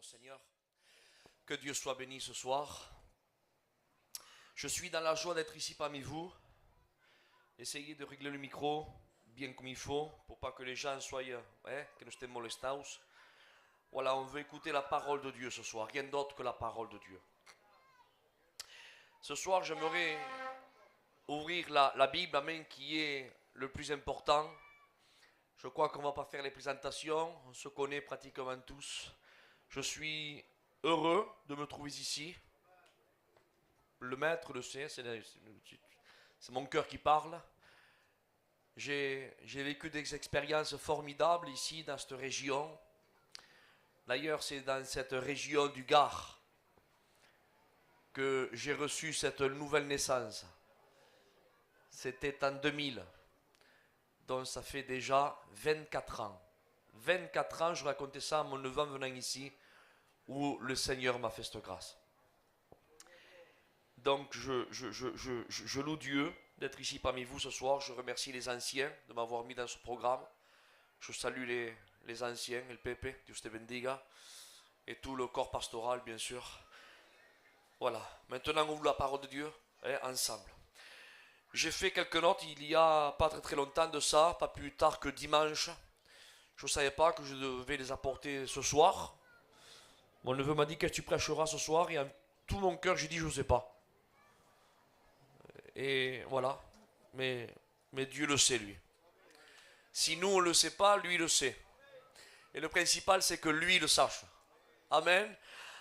Seigneur. Que Dieu soit béni ce soir. Je suis dans la joie d'être ici parmi vous. Essayez de régler le micro bien comme il faut pour pas que les gens soient, que nous estemos molestados. Voilà, on veut écouter la parole de Dieu ce soir, rien d'autre que la parole de Dieu. Ce soir, j'aimerais ouvrir la Bible, amen, qui est le plus important. Je crois qu'on ne va pas faire les présentations, on se connaît pratiquement tous. Je suis heureux de me trouver ici. Le maître le sait, c'est mon cœur qui parle. J'ai vécu des expériences formidables ici dans cette région. D'ailleurs, c'est dans cette région du Gard que j'ai reçu cette nouvelle naissance. C'était en 2000. Donc ça fait déjà 24 ans. 24 ans, je racontais ça à mon neveu en venant ici, où le Seigneur m'a fait cette grâce. Donc je loue Dieu d'être ici parmi vous ce soir. Je remercie les anciens de m'avoir mis dans ce programme. Je salue les anciens, el Pepe, Dieu te bendiga, et tout le corps pastoral, bien sûr. Voilà, maintenant on ouvre la parole de Dieu, ensemble. J'ai fait quelques notes il y a pas très longtemps de ça, pas plus tard que dimanche. Je ne savais pas que je devais les apporter ce soir. Mon neveu m'a dit que tu prêcheras ce soir et en tout mon cœur j'ai dit je ne sais pas. Et voilà, mais Dieu le sait lui. Si nous on ne le sait pas, lui le sait. Et le principal c'est que lui le sache. Amen.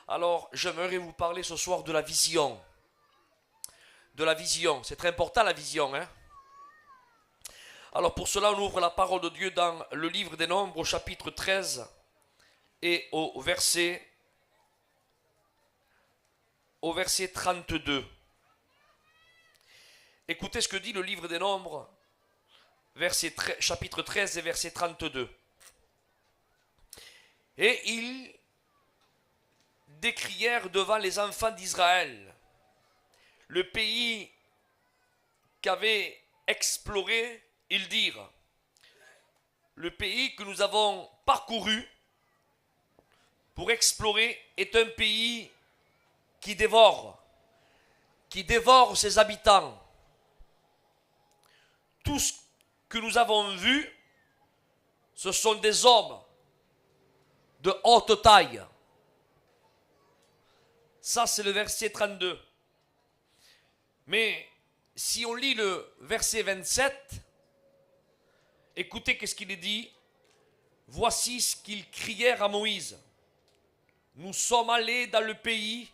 Alors j'aimerais vous parler ce soir de la vision. De la vision, c'est très important la vision, hein. Alors pour cela on ouvre la parole de Dieu dans le livre des Nombres au chapitre 13 et au verset 32. Écoutez ce que dit le livre des Nombres, chapitre 13 et verset 32. Et ils décrièrent devant les enfants d'Israël le pays qu'avaient exploré. Ils dirent, le pays que nous avons parcouru pour explorer est un pays qui dévore ses habitants. Tout ce que nous avons vu, ce sont des hommes de haute taille. Ça, c'est le verset 32. Mais si on lit le verset 27, écoutez qu'est-ce qu'il est dit. Voici ce qu'ils crièrent à Moïse. Nous sommes allés dans le pays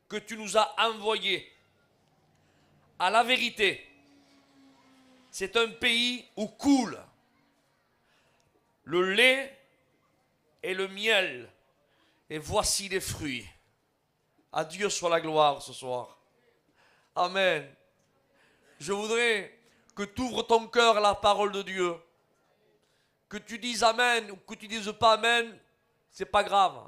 que tu nous as envoyé. À la vérité, c'est un pays où coule le lait et le miel. Et voici les fruits. À Dieu soit la gloire ce soir. Amen. Je voudrais que tu ouvres ton cœur à la parole de Dieu. Que tu dises Amen ou que tu dises pas Amen, c'est pas grave.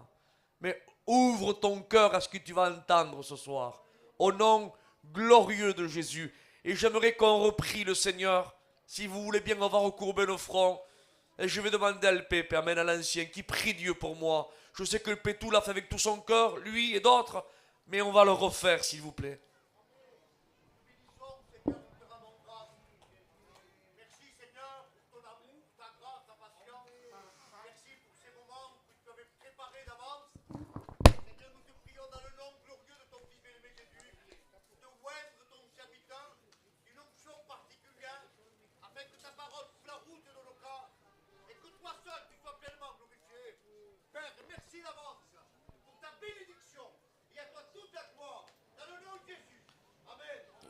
Mais ouvre ton cœur à ce que tu vas entendre ce soir. Au nom glorieux de Jésus. Et j'aimerais qu'on reprie le Seigneur. Si vous voulez bien, on va recourber nos fronts. Et je vais demander à Pépé, Amen, à l'ancien, qui prie Dieu pour moi. Je sais que le Pétou l'a fait avec tout son cœur, lui et d'autres. Mais on va le refaire, s'il vous plaît.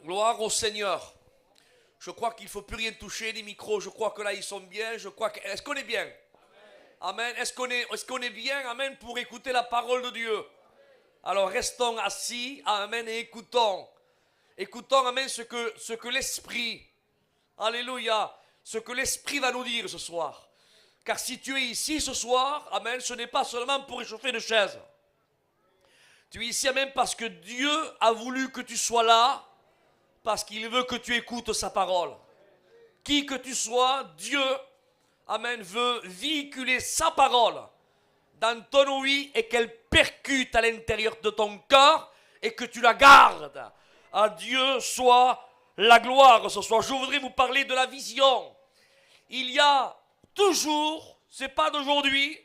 Gloire au Seigneur. Je crois qu'il ne faut plus rien toucher, les micros, je crois que là ils sont bien, est-ce qu'on est bien? Amen. Est-ce qu'on est bien, amen, pour écouter la parole de Dieu? Alors restons assis, amen, et écoutons. Écoutons, amen, ce que l'Esprit, alléluia, ce que l'Esprit va nous dire ce soir. Car si tu es ici ce soir, amen, ce n'est pas seulement pour réchauffer une chaise. Tu es ici, amen, parce que Dieu a voulu que tu sois là, parce qu'il veut que tu écoutes sa parole. Qui que tu sois, Dieu, amen, veut véhiculer sa parole dans ton ouïe et qu'elle percute à l'intérieur de ton corps et que tu la gardes. À Dieu soit la gloire ce soir. Je voudrais vous parler de la vision. Il y a toujours, c'est pas d'aujourd'hui,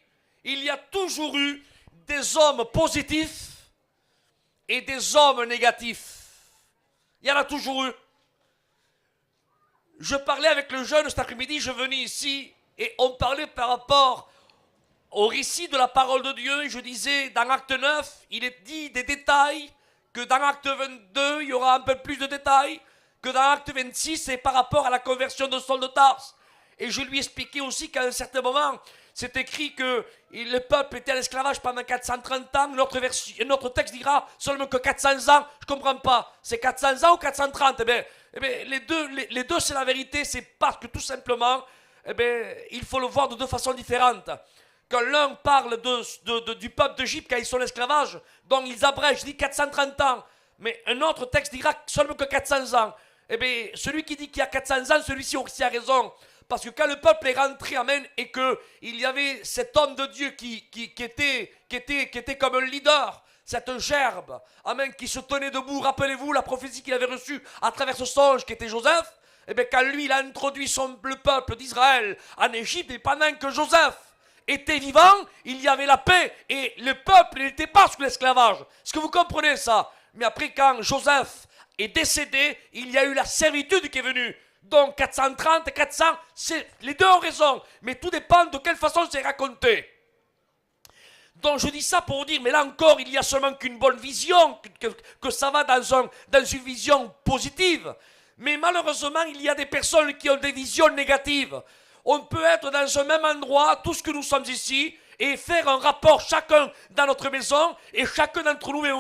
il y a toujours eu des hommes positifs et des hommes négatifs. Il y en a toujours eu. Je parlais avec le jeune cet après-midi, je venais ici et on parlait par rapport au récit de la parole de Dieu. Et je disais, dans Acte 9, il est dit des détails, que dans Acte 22, il y aura un peu plus de détails, que dans Acte 26, c'est par rapport à la conversion de Saul de Tarse. Et je lui expliquais aussi qu'à un certain moment, c'est écrit que le peuple était à l'esclavage pendant 430 ans. Notre texte dira seulement que 400 ans. Je ne comprends pas. C'est 400 ans ou 430? Les deux, c'est la vérité. C'est parce que tout simplement, il faut le voir de deux façons différentes. Quand l'un parle du peuple d'Égypte quand ils sont en esclavage, donc ils abrègent, dit 430 ans. Mais un autre texte dira seulement que 400 ans. Celui qui dit qu'il y a 400 ans, celui-ci aussi a raison. Parce que quand le peuple est rentré, amen, et qu'il y avait cet homme de Dieu qui était comme un leader, cette gerbe, amen, qui se tenait debout, rappelez-vous la prophétie qu'il avait reçue à travers ce songe qui était Joseph, quand lui, il a introduit le peuple d'Israël en Égypte, et pendant que Joseph était vivant, il y avait la paix, et le peuple n'était pas sous l'esclavage. Est-ce que vous comprenez ça? Mais après, quand Joseph est décédé, il y a eu la servitude qui est venue. Donc 430, 400, les deux ont raison, mais tout dépend de quelle façon c'est raconté. Donc je dis ça pour vous dire, mais là encore, il n'y a seulement qu'une bonne vision, que ça va dans une vision positive. Mais malheureusement, il y a des personnes qui ont des visions négatives. On peut être dans un même endroit, tous que nous sommes ici, et faire un rapport chacun dans notre maison, et chacun d'entre nous, et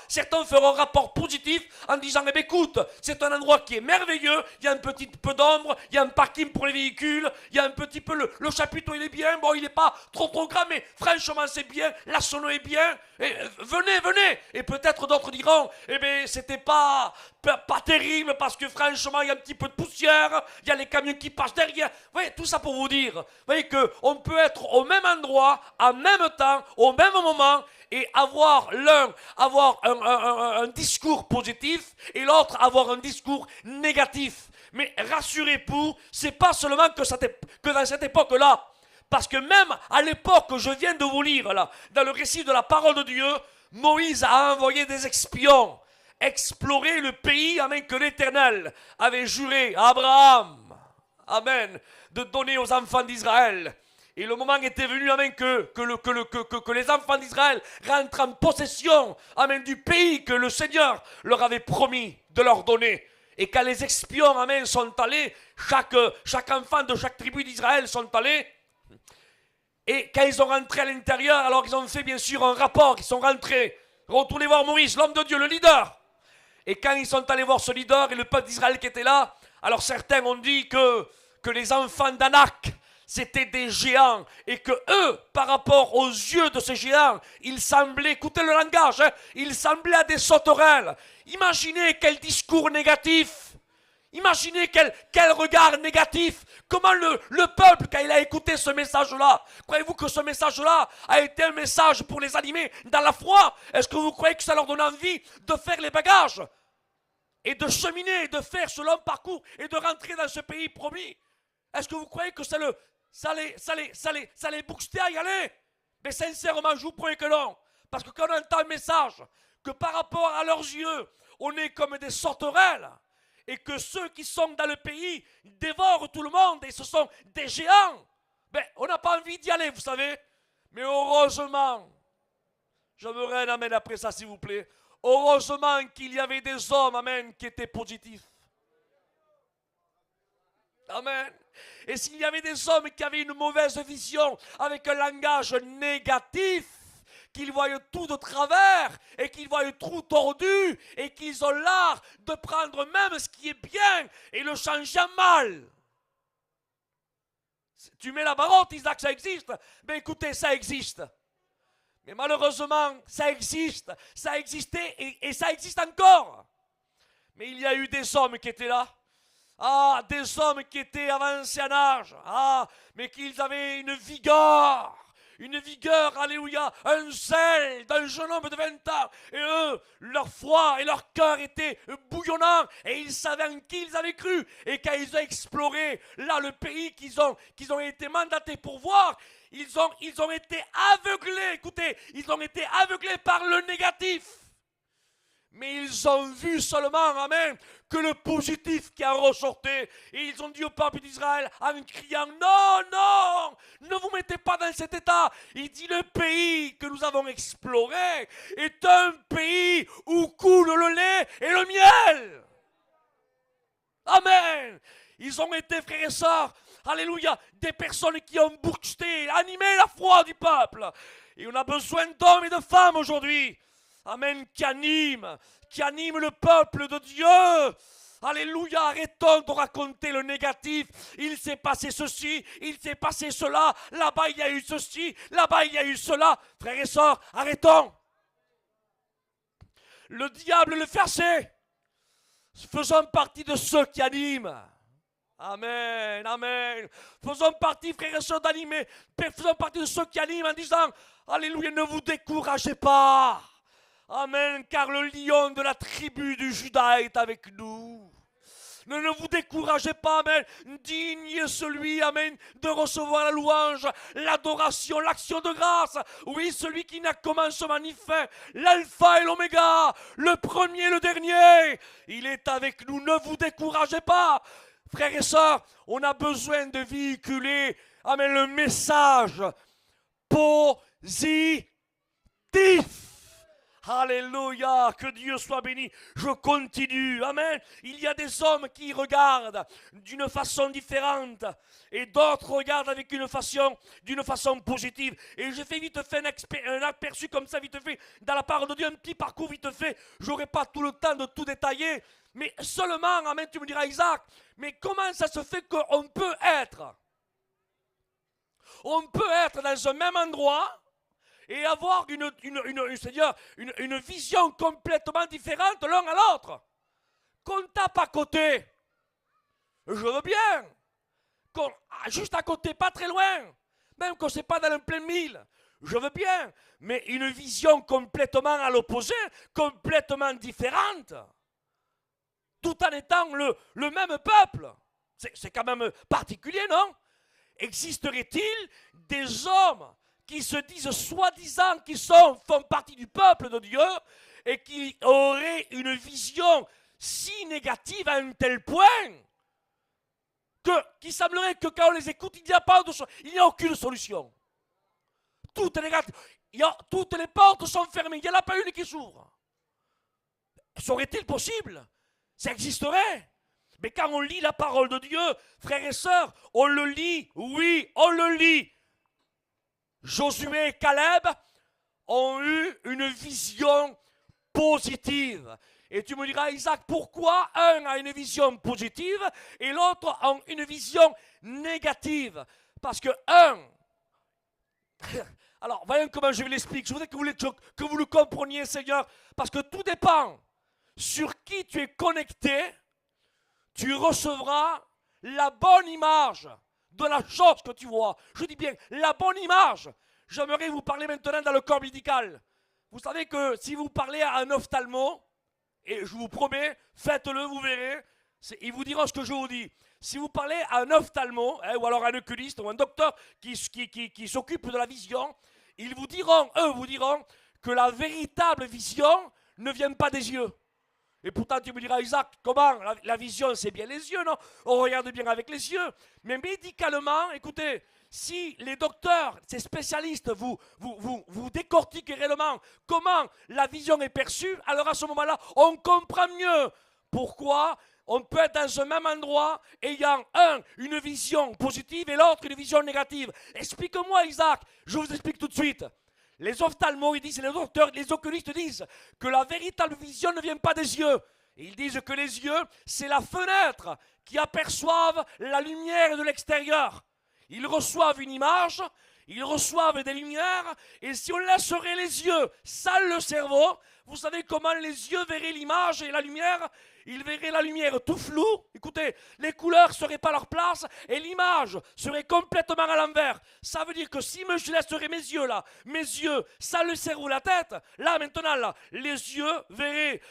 certains feront un rapport positif en disant, écoute, c'est un endroit qui est merveilleux, il y a un petit peu d'ombre, il y a un parking pour les véhicules, il y a un petit peu, le chapiteau il est bien, bon il n'est pas trop grand, mais franchement c'est bien, la sono est bien, et venez, et peut-être d'autres diront, c'était pas terrible, parce que franchement il y a un petit peu de poussière, il y a les camions qui passent derrière, vous voyez, tout ça pour vous dire, vous voyez qu'on peut être au même endroit, en même temps, au même moment, et avoir l'un un discours positif et l'autre avoir un discours négatif. Mais rassurez-vous, c'est pas seulement que dans cette époque-là, parce que même à l'époque que je viens de vous lire là, dans le récit de la parole de Dieu, Moïse a envoyé des espions explorer le pays, amen, que l'Éternel avait juré à Abraham, amen, de donner aux enfants d'Israël. Et le moment était venu, amen, que les enfants d'Israël rentrent en possession, amen, du pays que le Seigneur leur avait promis de leur donner. Et quand les espions, amen, sont allés, chaque enfant de chaque tribu d'Israël sont allés, et quand ils ont rentré à l'intérieur, alors ils ont fait bien sûr un rapport, ils sont rentrés, retournez voir Moïse, l'homme de Dieu, le leader. Et quand ils sont allés voir ce leader et le peuple d'Israël qui était là, alors certains ont dit que les enfants d'Anak, c'était des géants, et que eux, par rapport aux yeux de ces géants, ils semblaient, écoutez le langage, ils semblaient à des sauterelles. Imaginez quel discours négatif, imaginez quel regard négatif. Comment le peuple, quand il a écouté ce message-là, croyez-vous que ce message-là a été un message pour les animer dans la foi? Est-ce que vous croyez que ça leur donne envie de faire les bagages et de cheminer, de faire ce long parcours et de rentrer dans ce pays promis? Est-ce que vous croyez que ça les boostait à y aller? Mais sincèrement, je vous promets que non. Parce que quand on entend un message, que par rapport à leurs yeux, on est comme des sauterelles, et que ceux qui sont dans le pays dévorent tout le monde, et ce sont des géants, on n'a pas envie d'y aller, vous savez. Mais heureusement, j'aimerais un amen après ça, s'il vous plaît. Heureusement qu'il y avait des hommes, amen, qui étaient positifs. Amen. Et s'il y avait des hommes qui avaient une mauvaise vision, avec un langage négatif, qu'ils voient tout de travers, et qu'ils voient tout tordu, et qu'ils ont l'art de prendre même ce qui est bien, et le changer en mal. Tu mets la barotte, Isaac, ça existe? Ben écoutez, ça existe. Mais malheureusement, ça existe, ça a existé, et ça existe encore. Mais il y a eu des hommes qui étaient là. Ah, des hommes qui étaient avancés en âge. Ah, mais qu'ils avaient une vigueur, une vigueur, alléluia, un zèle d'un jeune homme de 20 ans. Et eux, leur foi et leur cœur étaient bouillonnants et ils savaient en qui ils avaient cru. Et quand ils ont exploré là le pays qu'ils ont été mandatés pour voir, ils ont été aveuglés, écoutez, ils ont été aveuglés par le négatif. Mais ils ont vu seulement, amen, que le positif qui en ressortait. Et ils ont dit au peuple d'Israël en criant, non, non, ne vous mettez pas dans cet état. Il dit, le pays que nous avons exploré est un pays où coule le lait et le miel. Amen. Ils ont été, frères et sœurs, alléluia, des personnes qui ont boosté, animé la foi du peuple. Et on a besoin d'hommes et de femmes aujourd'hui. Amen, qui anime le peuple de Dieu. Alléluia, arrêtons de raconter le négatif. Il s'est passé ceci, il s'est passé cela, là-bas il y a eu ceci, là-bas il y a eu cela. Frères et sœurs, arrêtons. Le diable le fait assez. Faisons partie de ceux qui animent. Amen, amen. Faisons partie, frères et sœurs, d'animer. Faisons partie de ceux qui animent en disant, alléluia, ne vous découragez pas. Amen, car le lion de la tribu du Juda est avec nous. Ne vous découragez pas, amen. Digne est celui, amen, de recevoir la louange, l'adoration, l'action de grâce. Oui, celui qui n'a commencement ni fin, l'alpha et l'oméga, le premier et le dernier. Il est avec nous, ne vous découragez pas. Frères et sœurs, on a besoin de véhiculer, amen, le message positif. Alléluia, que Dieu soit béni. Je continue, amen. Il y a des hommes qui regardent d'une façon différente et d'autres regardent avec d'une façon positive. Et je fais vite fait un aperçu comme ça, vite fait, dans la parole de Dieu, un petit parcours vite fait. J'aurai pas tout le temps de tout détailler, mais seulement, amen, tu me diras, Isaac, mais comment ça se fait qu'on peut être dans un même endroit et avoir une vision complètement différente l'un à l'autre. Qu'on tape à côté, je veux bien. Juste à côté, pas très loin, même qu'on ne soit pas dans le plein mille, je veux bien. Mais une vision complètement à l'opposé, complètement différente, tout en étant le même peuple. C'est quand même particulier, non? Existerait-il des hommes qui se disent soi-disant qu'ils font partie du peuple de Dieu et qui auraient une vision si négative à un tel point qu'il semblerait que quand on les écoute, il n'y a aucune solution. Tout est négatif. Toutes les portes sont fermées, il n'y en a pas une qui s'ouvre. Serait-il possible? Ça existerait. Mais quand on lit la parole de Dieu, frères et sœurs, on le lit, oui, on le lit. Josué et Caleb ont eu une vision positive. Et tu me diras, Isaac, pourquoi un a une vision positive et l'autre a une vision négative? Parce que alors, voyons comment je vais l'expliquer. Je voudrais que vous le compreniez, Seigneur, parce que tout dépend sur qui tu es connecté, tu recevras la bonne image de la chose que tu vois. Je dis bien, la bonne image. J'aimerais vous parler maintenant dans le corps médical. Vous savez que si vous parlez à un ophtalmo, et je vous promets, faites-le, vous verrez, ils vous diront ce que je vous dis. Si vous parlez à un ophtalmo, ou alors à un oculiste, ou un docteur qui s'occupe de la vision, eux vous diront que la véritable vision ne vient pas des yeux. Et pourtant, tu me diras, Isaac, comment? La vision, c'est bien les yeux, non? On regarde bien avec les yeux. Mais médicalement, écoutez, si les docteurs, ces spécialistes, vous décortiquent réellement comment la vision est perçue, alors à ce moment-là, on comprend mieux pourquoi on peut être dans un même endroit ayant une vision positive et l'autre une vision négative. Explique-moi, Isaac, je vous explique tout de suite. Les ophtalmos, ils disent, les docteurs, les oculistes disent que la véritable vision ne vient pas des yeux. Ils disent que les yeux, c'est la fenêtre qui aperçoivent la lumière de l'extérieur. Ils reçoivent une image ils reçoivent des lumières, et si on laisserait les yeux sans le cerveau, vous savez comment les yeux verraient l'image et la lumière? Ils verraient la lumière tout floue. Écoutez, les couleurs ne seraient pas à leur place et l'image serait complètement à l'envers. Ça veut dire que si je laisserais mes yeux là, mes yeux sans le cerveau, la tête, là maintenant, là, les yeux verraient,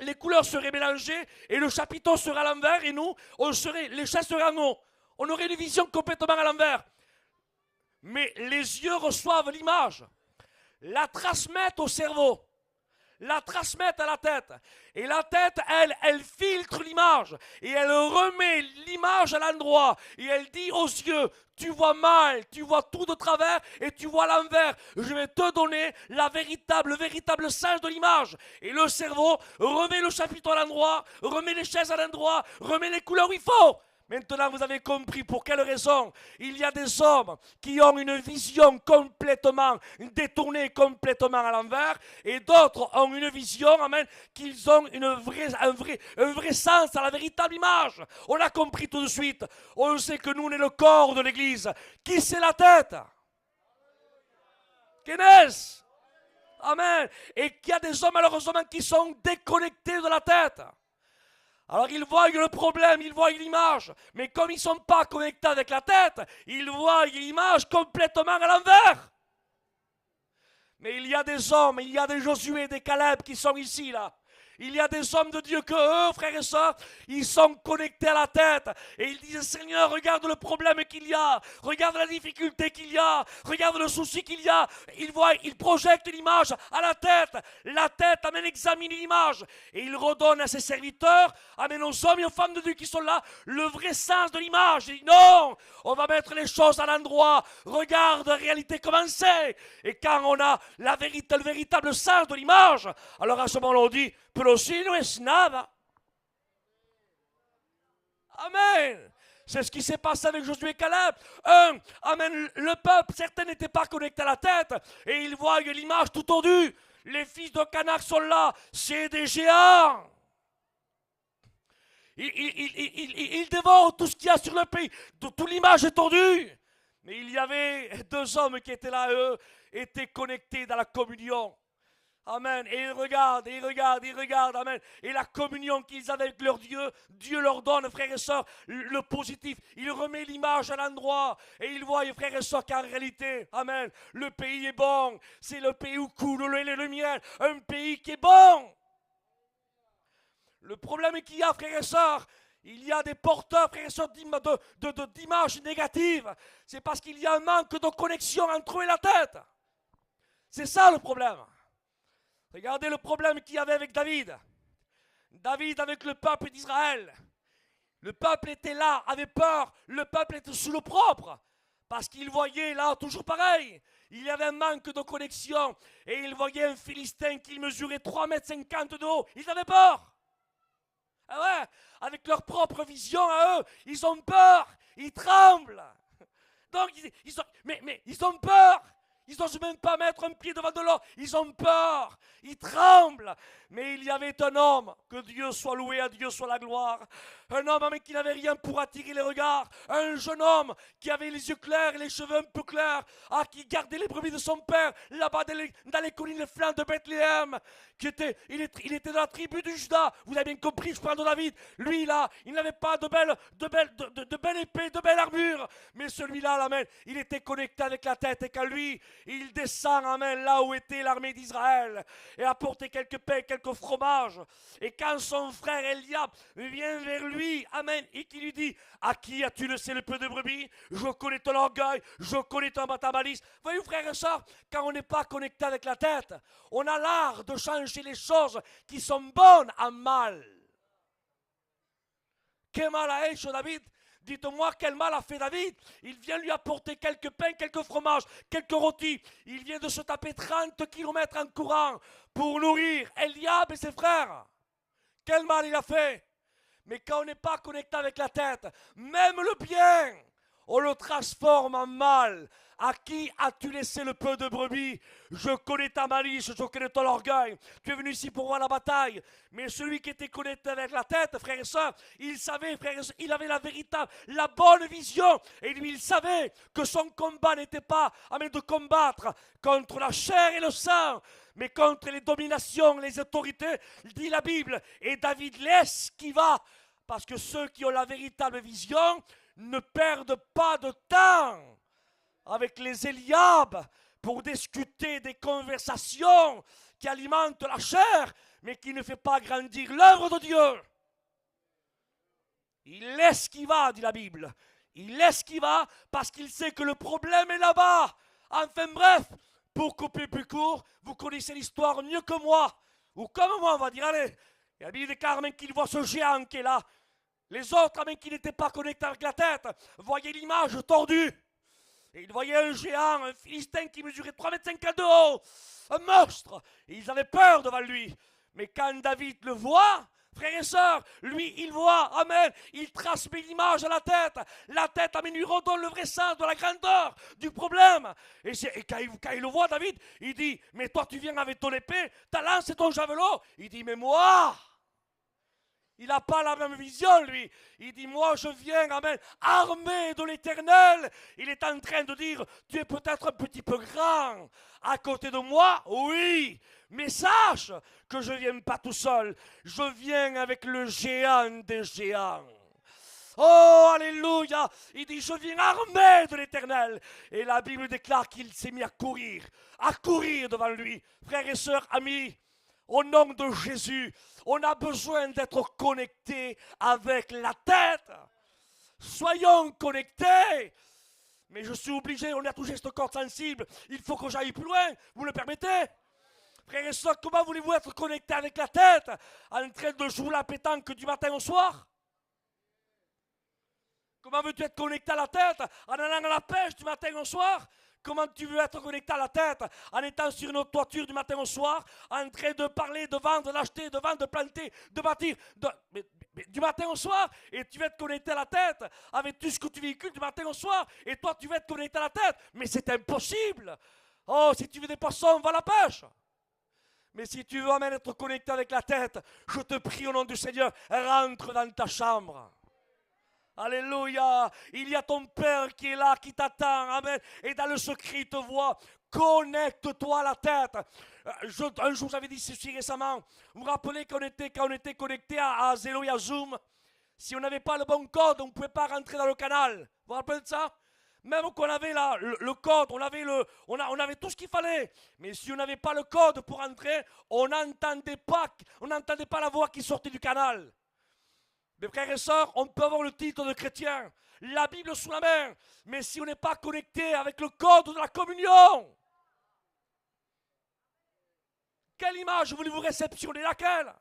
les couleurs seraient mélangées et le chapiteau serait à l'envers et nous, les chaises seraient en haut. On aurait une vision complètement à l'envers. Mais les yeux reçoivent l'image, la transmettent au cerveau, la transmettent à la tête. Et la tête, elle filtre l'image. Et elle remet l'image à l'endroit. Et elle dit aux yeux, tu vois mal, tu vois tout de travers et tu vois l'envers. Je vais te donner le véritable sens de l'image. Et le cerveau remet le chapiteau à l'endroit, remet les chaises à l'endroit, remet les couleurs où il faut. Maintenant, vous avez compris pour quelle raison il y a des hommes qui ont une vision complètement détournée, complètement à l'envers, et d'autres ont une vision, amen, qu'ils ont un vrai sens à la véritable image. On a compris tout de suite. On sait que nous, on est le corps de l'Église. Qui c'est la tête? Qu'est-ce? Amen. Et qu'il y a des hommes, malheureusement, qui sont déconnectés de la tête. Alors ils voient le problème, ils voient l'image, mais comme ils ne sont pas connectés avec la tête, ils voient l'image complètement à l'envers. Mais il y a des hommes, il y a des Josué, des Caleb qui sont ici là. Il y a des hommes de Dieu que eux, frères et sœurs, ils sont connectés à la tête. Et ils disent, Seigneur, regarde le problème qu'il y a. Regarde la difficulté qu'il y a. Regarde le souci qu'il y a. Ils projettent l'image à la tête. La tête, amen, examine l'image. Et il redonne à ses serviteurs, amen, aux hommes et aux femmes de Dieu qui sont là, le vrai sens de l'image. Il dit, non, on va mettre les choses à l'endroit. Regarde la réalité comment c'est. Et quand on a le véritable sens de l'image, alors à ce moment-là, on dit, pero si no es nada. Amen. C'est ce qui s'est passé avec Josué et Caleb. Amen. Le peuple, certains n'étaient pas connectés à la tête et ils voient l'image tout tordue. Les fils de Canaan sont là, c'est des géants. Ils dévorent tout ce qu'il y a sur le pays. Toute l'image est tordue. Mais il y avait deux hommes qui étaient là, eux, étaient connectés dans la communion. Amen. Et ils regardent, amen. Et la communion qu'ils avaient avec leur Dieu, Dieu leur donne, frères et sœurs, le positif. Il remet l'image à l'endroit. Et ils voient, frères et sœurs, qu'en réalité, amen, le pays est bon. C'est le pays où coule le lait et le miel. Un pays qui est bon. Le problème qu'il y a, frères et sœurs, il y a des porteurs, frères et sœurs, d'images négatives. C'est parce qu'il y a un manque de connexion entre eux et la tête. C'est ça le problème. Regardez le problème qu'il y avait avec David. David avec le peuple d'Israël. Le peuple était là, avait peur. Le peuple était sous le propre. Parce qu'il voyait là, toujours pareil. Il y avait un manque de connexion. Et il voyait un Philistin qui mesurait 3,50 m de haut. Ils avaient peur. Ah ouais, avec leur propre vision à eux, ils ont peur. Ils tremblent. Donc, ils ont peur. Ils n'osent même pas mettre un pied devant de l'autre. Ils ont peur. Ils tremblent. Mais il y avait un homme, que Dieu soit loué, à Dieu soit la gloire. Un homme qui n'avait rien pour attirer les regards. Un jeune homme qui avait les yeux clairs et les cheveux un peu clairs. Qui gardait les brebis de son père, là-bas dans les collines, les flancs de Bethléem. Il était dans la tribu du Juda. Vous avez bien compris, je parle de David. Lui, là, il n'avait pas de belle épée, de belle armure. Mais celui-là, amen, il était connecté avec la tête. Et qu'à lui, il descend, amen, là où était l'armée d'Israël. Et apportait quelques pains, quelques fromages. Et quand son frère Eliab vient vers lui, amen, et qui lui dit, à qui as-tu laissé le peu de brebis? Je connais ton orgueil, je connais ta malice. Voyez, frères et sœurs, quand on n'est pas connecté avec la tête, on a l'art de changer les choses qui sont bonnes en mal. Quel mal a hecho David? Dites-moi quel mal a fait David. Il vient lui apporter quelques pains, quelques fromages, quelques rôtis. Il vient de se taper 30 km en courant pour nourrir Eliab et ses frères. Quel mal il a fait. Mais quand on n'est pas connecté avec la tête, même le bien, on le transforme en mal. À qui as-tu laissé le peu de brebis? Je connais ta malice, je connais ton orgueil. Tu es venu ici pour voir la bataille. Mais celui qui était connecté avec la tête, frères et sœurs, il savait, frères et sœurs, il avait la véritable, la bonne vision. Et lui, il savait que son combat n'était pas de combattre contre la chair et le sang, mais contre les dominations, les autorités, dit la Bible. Et David l'esquiva, parce que ceux qui ont la véritable vision ne perdent pas de temps avec les Eliab pour discuter des conversations qui alimentent la chair, mais qui ne fait pas grandir l'œuvre de Dieu. Il esquiva, dit la Bible. Il esquiva parce qu'il sait que le problème est là-bas. Enfin bref, pour couper plus court, vous connaissez l'histoire mieux que moi, ou comme moi on va dire, allez. Et la Bible déclare même qu'il voit ce géant qui est là. Les autres, même qui n'étaient pas connectés avec la tête, voyaient l'image tordue. Et ils voyaient un géant, un Philistin qui mesurait 3,50 m de haut, un monstre. Et ils avaient peur devant lui. Mais quand David le voit, frères et sœurs, lui, il voit, amen, il transmet l'image à la tête. La tête, amen, lui redonne le vrai sens de la grandeur du problème. Et quand il le voit, David, il dit, mais toi, tu viens avec ton épée, ta lance et ton javelot. Il dit, mais moi, il n'a pas la même vision, lui. Il dit, moi, je viens, amen, armé de l'Éternel. Il est en train de dire, tu es peut-être un petit peu grand. À côté de moi, oui. Mais sache que je ne viens pas tout seul. Je viens avec le géant des géants. Oh, alléluia. Il dit, je viens armé de l'Éternel. Et la Bible déclare qu'il s'est mis à courir devant lui. Frères et sœurs, amis, au nom de Jésus, on a besoin d'être connectés avec la tête. Soyons connectés. Mais je suis obligé, on a touché ce corps sensible. Il faut que j'aille plus loin. Vous le permettez? Frères et sœurs, comment voulez-vous être connectés avec la tête en train de jouer la pétanque du matin au soir? Comment veux-tu être connecté à la tête en allant à la pêche du matin au soir? Comment tu veux être connecté à la tête en étant sur une toiture du matin au soir, en train de parler, de vendre, d'acheter, de vendre, de planter, de bâtir, mais du matin au soir, et tu veux être connecté à la tête avec tout ce que tu véhicules du matin au soir, et toi tu veux être connecté à la tête, mais c'est impossible. Oh, si tu veux des poissons, va à la pêche. Mais si tu veux même être connecté avec la tête, je te prie au nom du Seigneur, rentre dans ta chambre. Alléluia. Il y a ton Père qui est là, qui t'attend. Amen. Et dans le secret, il te voit. Connecte-toi à la tête. Un jour, j'avais dit ceci récemment. Vous vous rappelez quand on était connecté à Zelo et à Zoom, si on n'avait pas le bon code, on ne pouvait pas rentrer dans le canal. Vous vous rappelez de ça? Même qu'on avait là, le code, on avait tout ce qu'il fallait. Mais si on n'avait pas le code pour entrer, on n'entendait pas la voix qui sortait du canal. Mes frères et sœurs, on peut avoir le titre de chrétien, la Bible sous la main, mais si on n'est pas connecté avec le code de la communion, quelle image voulez-vous réceptionner? Laquelle?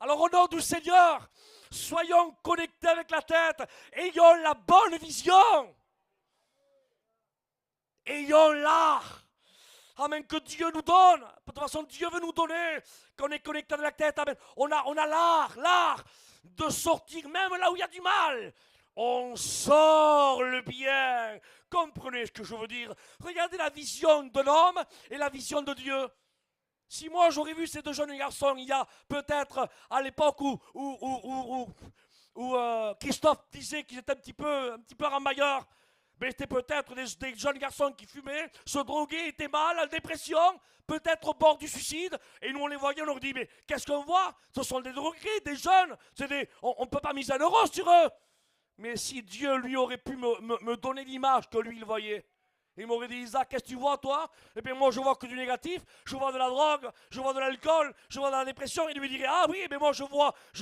Alors au nom du Seigneur, soyons connectés avec la tête, ayons la bonne vision, ayons l'art. Amen, que Dieu nous donne. De toute façon, Dieu veut nous donner, qu'on est connecté avec la tête. Amen. On a l'art de sortir même là où il y a du mal. On sort le bien. Comprenez ce que je veux dire? Regardez la vision de l'homme et la vision de Dieu. Si moi j'aurais vu ces deux jeunes garçons, il y a peut-être à l'époque où Christophe disait qu'ils étaient un petit peu ramailleurs, mais c'était peut-être des jeunes garçons qui fumaient, se droguaient, étaient mal, en dépression, peut-être au bord du suicide. Et nous, on les voyait, on leur dit, mais qu'est-ce qu'on voit? Ce sont des drogués, des jeunes. On ne peut pas miser un euro sur eux. Mais si Dieu, lui, aurait pu me donner l'image que lui, il voyait, il m'aurait dit, Isaac, qu'est-ce que tu vois, toi? Eh bien, moi, je vois que du négatif. Je vois de la drogue, je vois de l'alcool, je vois de la dépression. Il lui dirait, ah oui, mais moi, je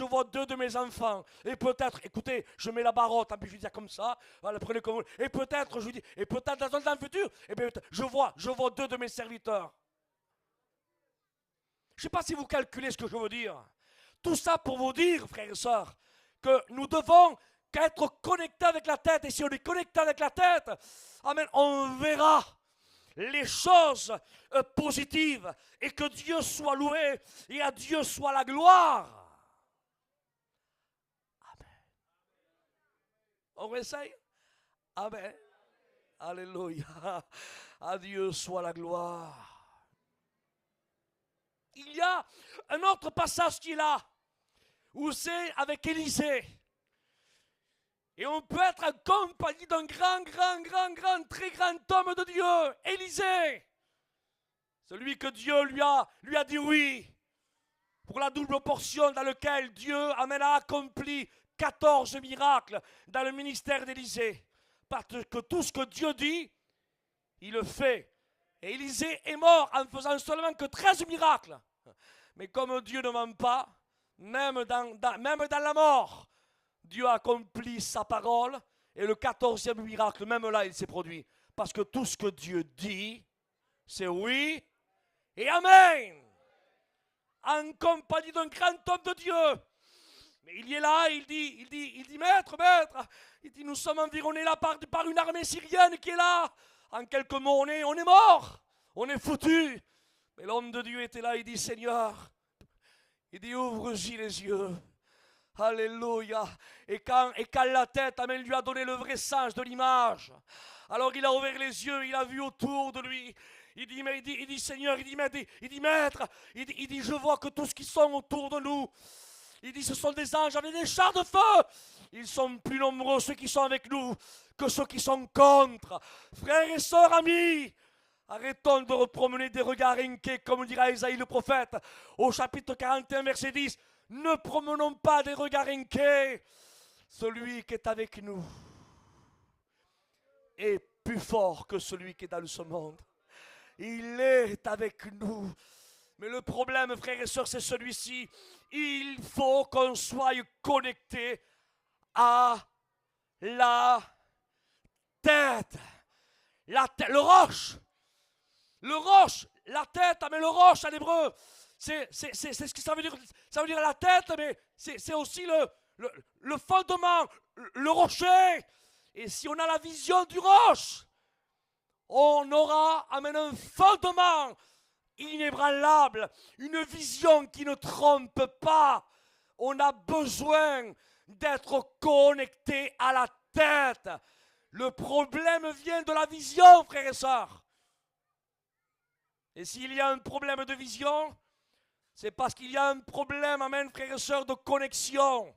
vois deux de mes enfants. Et peut-être, écoutez, je mets la barotte, puis je lui dis comme ça. Voilà, prenez comme vous. Et peut-être, je lui dis, et peut-être dans un temps futur, eh bien, je vois deux de mes serviteurs. Je ne sais pas si vous calculez ce que je veux dire. Tout ça pour vous dire, frères et sœurs, que nous devons être connectés avec la tête. Et si on est connecté avec la tête, amen, on verra les choses positives. Et que Dieu soit loué et à Dieu soit la gloire. Amen. On essaye? Amen. Alléluia. À Dieu soit la gloire. Il y a un autre passage qui est là, où c'est avec Élisée. Et on peut être accompagné d'un grand, très grand homme de Dieu, Élisée. Celui que Dieu lui a dit oui, pour la double portion dans laquelle Dieu a accompli 14 miracles dans le ministère d'Élisée. Parce que tout ce que Dieu dit, il le fait. Et Élisée est mort en faisant seulement que 13 miracles. Mais comme Dieu ne ment pas, même dans la mort, Dieu a accompli sa parole. Et le 14e miracle, même là, il s'est produit. Parce que tout ce que Dieu dit, c'est oui et amen. En compagnie d'un grand homme de Dieu. Mais il est là, il dit, maître, il dit, nous sommes environnés là par une armée syrienne qui est là. En quelques mots, on est mort, on est foutu. Mais l'homme de Dieu était là, il dit, Seigneur, il dit, ouvre-y les yeux. Alléluia. Et quand la tête, amen, lui a donné le vrai sens de l'image, alors il a ouvert les yeux, il a vu autour de lui. Il dit, Seigneur, il dit, maître, il dit, je vois que tous ceux qui sont autour de nous, il dit, ce sont des anges avec des chars de feu. Ils sont plus nombreux, ceux qui sont avec nous, que ceux qui sont contre. Frères et sœurs, amis, arrêtons de promener des regards inquiets, comme dira Isaïe le prophète, au chapitre 41, verset 10. Ne promenons pas des regards inquiets. Celui qui est avec nous est plus fort que celui qui est dans ce monde. Il est avec nous. Mais le problème, frères et sœurs, c'est celui-ci. Il faut qu'on soit connecté à la tête. Le roche. Le roche, la tête, mais le roche en hébreu, c'est ce que ça veut dire. Ça veut dire la tête, mais c'est aussi le fondement, le rocher. Et si on a la vision du roche, on aura un fondement inébranlable, une vision qui ne trompe pas. On a besoin d'être connecté à la tête. Le problème vient de la vision, frères et sœurs. Et s'il y a un problème de vision, c'est parce qu'il y a un problème, amen, frères et sœurs, de connexion.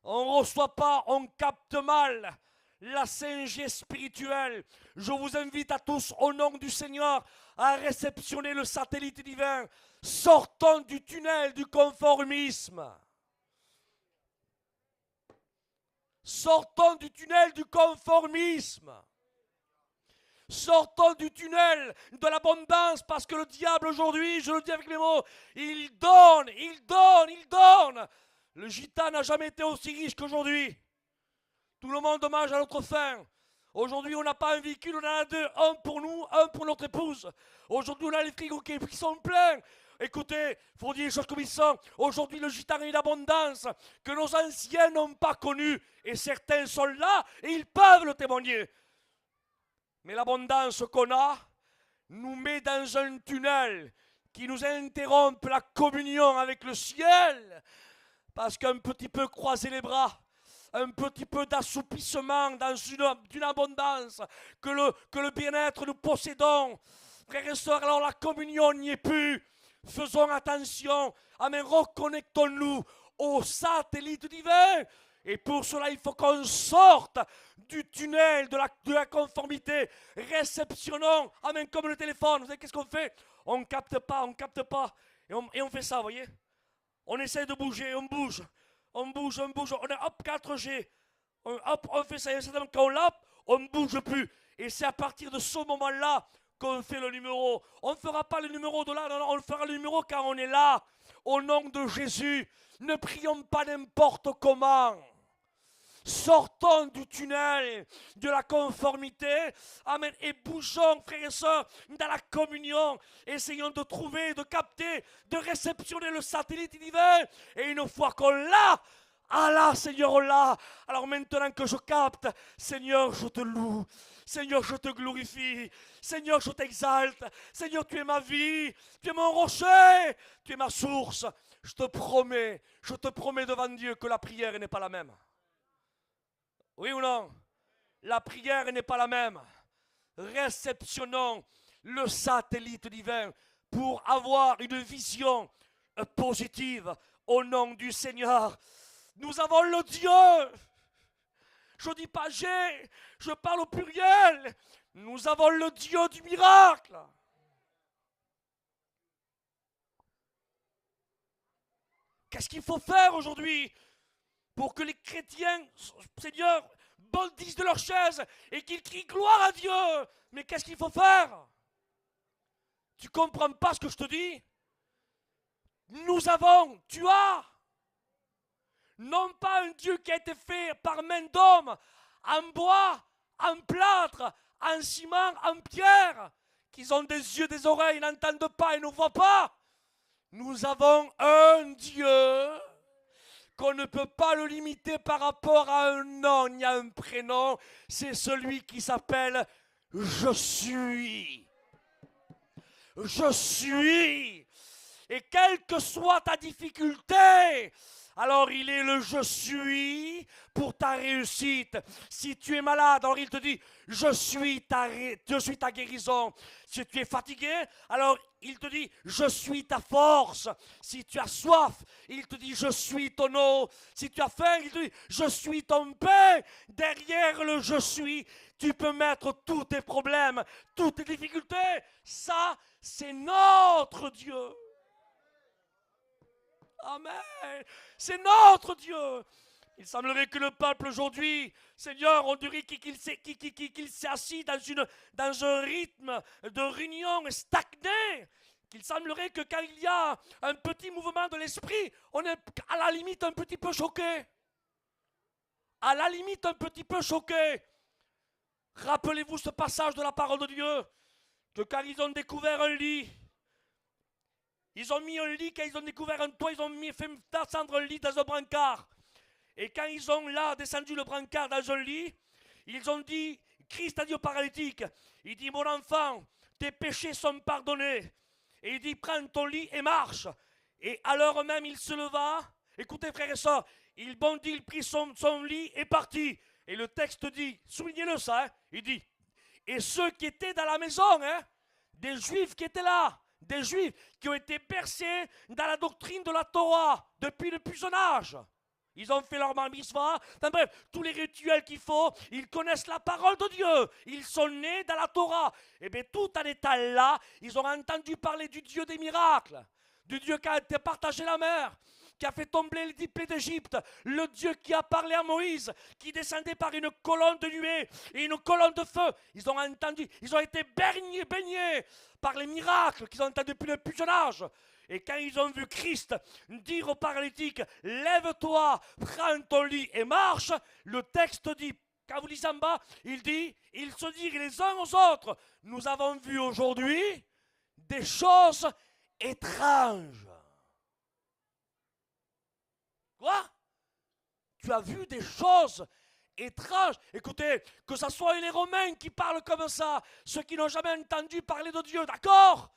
On ne reçoit pas, on capte mal la 5G spirituelle. Je vous invite à tous, au nom du Seigneur, à réceptionner le satellite divin. Sortons du tunnel du conformisme. Sortons du tunnel du conformisme. Sortons du tunnel de l'abondance, parce que le diable aujourd'hui, je le dis avec mes mots, il donne. Le gitan n'a jamais été aussi riche qu'aujourd'hui. Tout le monde mange à notre faim. Aujourd'hui, on n'a pas un véhicule, on en a deux. Un pour nous, un pour notre épouse. Aujourd'hui, on a les frigos qui sont pleins. Écoutez, il faut dire les choses comme ils sont. Aujourd'hui, le gitan a une abondance que nos anciens n'ont pas connue. Et certains sont là et ils peuvent le témoigner. Mais l'abondance qu'on a nous met dans un tunnel qui nous interrompt la communion avec le ciel. Parce qu'un petit peu croiser les bras, un petit peu d'assoupissement dans une abondance, que le bien-être nous possédons. Frères et sœurs, alors la communion n'y est plus. Faisons attention, amen, reconnectons-nous au satellite divin. Et pour cela, il faut qu'on sorte du tunnel de la conformité. Réceptionnons, amen, comme le téléphone. Vous savez qu'est-ce qu'on fait? On ne capte pas. Et on fait ça, vous voyez? On essaie de bouger, on bouge. On est hop, 4G. On fait ça. Et certainement, quand on ne bouge plus. Et c'est à partir de ce moment-là qu'on fait le numéro. On ne fera pas le numéro de là, non, on fera le numéro quand on est là. Au nom de Jésus, ne prions pas n'importe comment. Sortons du tunnel de la conformité, amen, et bougeons, frères et sœurs, dans la communion. Essayons de trouver, de capter, de réceptionner le satellite divin. Et une fois qu'on l'a, Allah, Seigneur, on l'a. Alors maintenant que je capte, Seigneur, je te loue. Seigneur, je te glorifie. Seigneur, je t'exalte. Seigneur, tu es ma vie. Tu es mon rocher. Tu es ma source. Je te promets devant Dieu que la prière n'est pas la même. Oui ou non? la prière n'est pas la même. Réceptionnons le satellite divin pour avoir une vision positive au nom du Seigneur. Nous avons le Dieu. Je ne dis pas j'ai, je parle au pluriel. Nous avons le Dieu du miracle. Qu'est-ce qu'il faut faire aujourd'hui pour que les chrétiens, Seigneur, bondissent de leur chaise et qu'ils crient gloire à Dieu? Mais qu'est-ce qu'il faut faire? Tu comprends pas ce que je te dis? Nous avons, tu as, non pas un Dieu qui a été fait par main d'homme, en bois, en plâtre, en ciment, en pierre, qu'ils ont des yeux, des oreilles, n'entendent pas et ne voient pas. Nous avons un Dieu qu'on ne peut pas le limiter par rapport à un nom, il y a un prénom, c'est celui qui s'appelle Je suis. Je suis. Et quelle que soit ta difficulté, alors il est le je suis pour ta réussite. Si tu es malade, alors il te dit je suis ta guérison. Si tu es fatigué, alors il te dit je suis ta force. Si tu as soif, il te dit je suis ton eau. Si tu as faim, il te dit je suis ton pain. Derrière le je suis, tu peux mettre tous tes problèmes, toutes tes difficultés. Ça, c'est notre Dieu. Amen. C'est notre Dieu. Il semblerait que le peuple aujourd'hui, Seigneur, on dirait qu'il s'est assis dans un rythme de réunion stagné. Qu'il semblerait que quand il y a un petit mouvement de l'esprit, on est à la limite un petit peu choqué. À la limite un petit peu choqué. Rappelez-vous ce passage de la parole de Dieu, que quand ils ont découvert un lit, ils ont mis un lit, quand ils ont découvert un toit, ils ont fait descendre un lit dans un brancard. Et quand ils ont là descendu le brancard dans un lit, ils ont dit, Christ a dit au paralytique, il dit, mon enfant, tes péchés sont pardonnés. Et il dit, prends ton lit et marche. Et à l'heure même, il se leva. Écoutez, frères et sœurs, il bondit, il prit son lit et partit. Et le texte dit, soulignez-le ça, hein, il dit, et ceux qui étaient dans la maison, hein, des Juifs qui étaient là, des Juifs qui ont été bercés dans la doctrine de la Torah depuis le plus jeune âge. Ils ont fait leur bar mitzvah, enfin bref, tous les rituels qu'il faut, ils connaissent la parole de Dieu, ils sont nés dans la Torah. Et bien tout en étant là, ils ont entendu parler du Dieu des miracles, du Dieu qui a été partagé la mer, qui a fait tomber les plaies d'Égypte, le Dieu qui a parlé à Moïse, qui descendait par une colonne de nuée et une colonne de feu. Ils ont entendu, ils ont été baignés par les miracles qu'ils ont entendus depuis le plus jeune âge. Et quand ils ont vu Christ dire au paralytique, lève-toi, prends ton lit et marche, le texte dit, quand vous lisez en bas, il dit, ils se disent les uns aux autres, nous avons vu aujourd'hui des choses étranges. Quoi? Tu as vu des choses étranges? Écoutez, que ce soit les Romains qui parlent comme ça, ceux qui n'ont jamais entendu parler de Dieu, d'accord?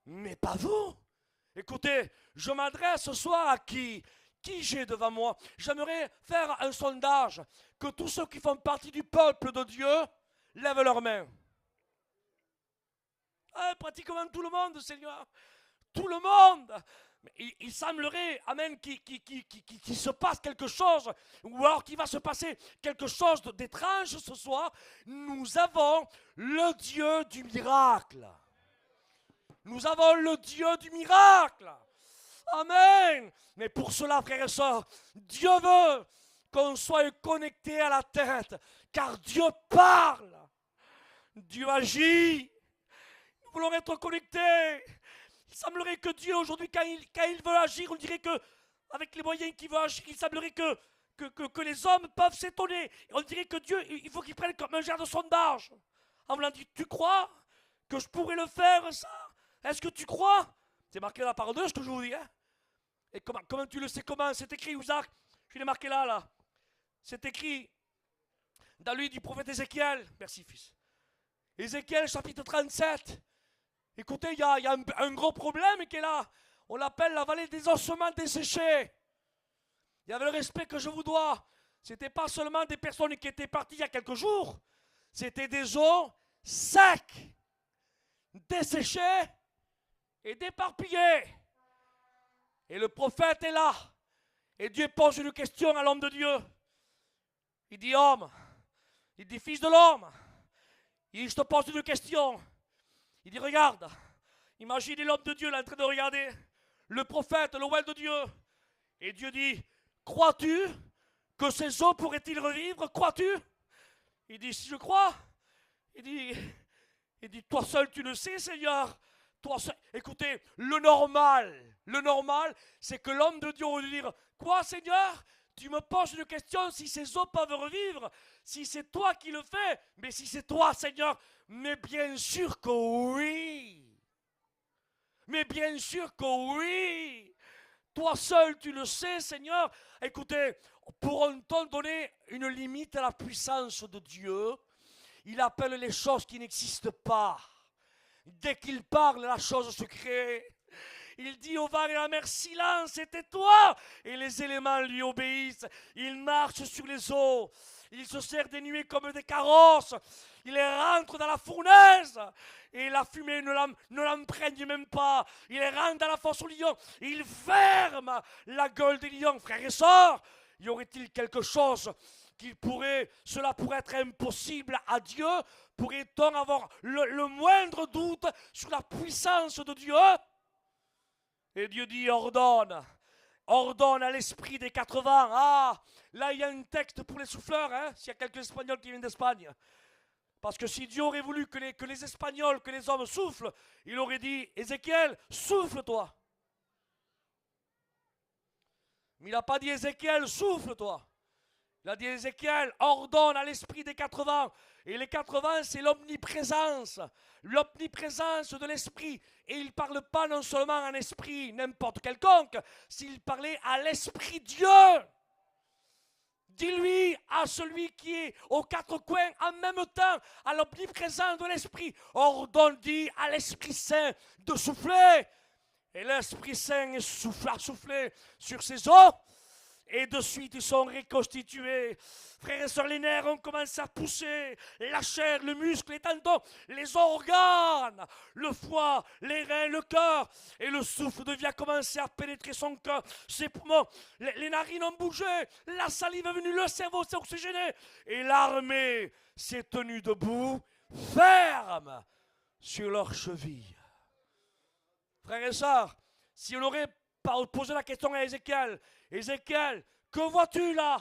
Mais pas vous. Écoutez, je m'adresse ce soir à qui j'ai devant moi. J'aimerais faire un sondage, que tous ceux qui font partie du peuple de Dieu lèvent leurs mains. Ah, pratiquement tout le monde, Seigneur. Tout le monde. Il semblerait, amen, qu'il se passe quelque chose, ou alors qu'il va se passer quelque chose d'étrange ce soir. Nous avons le Dieu du miracle. Nous avons le Dieu du miracle. Amen. Mais pour cela, frères et sœurs, Dieu veut qu'on soit connecté à la tête, car Dieu parle. Dieu agit. Nous voulons être connectés. Il semblerait que Dieu, aujourd'hui, quand il veut agir, on dirait que, avec les moyens qu'il veut agir, il semblerait que les hommes peuvent s'étonner. On dirait que Dieu, il faut qu'il prenne comme un genre de sondage. On me l'a dit, tu crois que je pourrais le faire, ça? Est-ce que tu crois? C'est marqué dans la parole de Dieu, ce que je vous dis. Hein? Et comment tu le sais, comment? C'est écrit, Isaac. Je l'ai marqué là. C'est écrit dans lui du prophète Ézéchiel. Merci, fils. Ézéchiel, chapitre 37. Écoutez, il y a un gros problème qui est là. On l'appelle la vallée des ossements desséchés. Il y avait le respect que je vous dois. Ce n'était pas seulement des personnes qui étaient parties il y a quelques jours. C'était des eaux secs, desséchées et déparpillées. Et le prophète est là. Et Dieu pose une question à l'homme de Dieu. Il dit, homme, il dit, fils de l'homme, il dit, je te pose une question. Il dit, regarde, imaginez l'homme de Dieu là en train de regarder le prophète, le roi de Dieu. Et Dieu dit, crois-tu que ces eaux pourraient-ils revivre? Crois-tu? Il dit, si je crois. Il dit, toi seul tu le sais, Seigneur. Toi seul. Écoutez, le normal, c'est que l'homme de Dieu aurait dû dire, quoi, Seigneur? Tu me poses une question si ces eaux peuvent revivre, si c'est toi qui le fais, mais si c'est toi, Seigneur, mais bien sûr que oui. Mais bien sûr que oui. Toi seul, tu le sais, Seigneur. Écoutez, pourront-on donner une limite à la puissance de Dieu? Il appelle les choses qui n'existent pas. Dès qu'il parle, la chose se crée. Il dit au vent et à la mer, silence, et tais-toi. Et les éléments lui obéissent. Il marche sur les eaux. Il se sert des nuées comme des carrosses. Il rentre dans la fournaise. Et la fumée ne l'imprègne même pas. Il rentre dans la fosse aux lions. Il ferme la gueule des lions. Frères et sœurs, y aurait-il quelque chose cela pourrait être impossible à Dieu? Pourrait-on avoir le moindre doute sur la puissance de Dieu? Et Dieu dit, ordonne à l'esprit des 80. Ah, là il y a un texte pour les souffleurs, hein, s'il y a quelques Espagnols qui viennent d'Espagne. Parce que si Dieu aurait voulu que les Espagnols, que les hommes soufflent, il aurait dit, Ézéchiel, souffle-toi. Mais il n'a pas dit, Ézéchiel, souffle-toi. Il a dit, Ézéchiel, ordonne à l'esprit des 80. Et les 80, c'est l'omniprésence de l'esprit. Et il ne parle pas non seulement en esprit, n'importe quelconque, s'il parlait à l'esprit Dieu. Dis-lui à celui qui est aux quatre coins en même temps, à l'omniprésence de l'esprit, ordonne, dit à l'Esprit Saint de souffler. Et l'Esprit Saint a soufflé sur ces eaux. Et de suite, ils sont reconstitués. Frères et sœurs, les nerfs ont commencé à pousser. La chair, le muscle, les tendons, les organes, le foie, les reins, le cœur. Et le souffle de vie a commencé à pénétrer son cœur, ses poumons. Les narines ont bougé. La salive est venue, le cerveau s'est oxygéné. Et l'armée s'est tenue debout, ferme sur leurs chevilles. Frères et sœurs, si on aurait posé la question à Ézéchiel, Ézéchiel, que vois-tu là?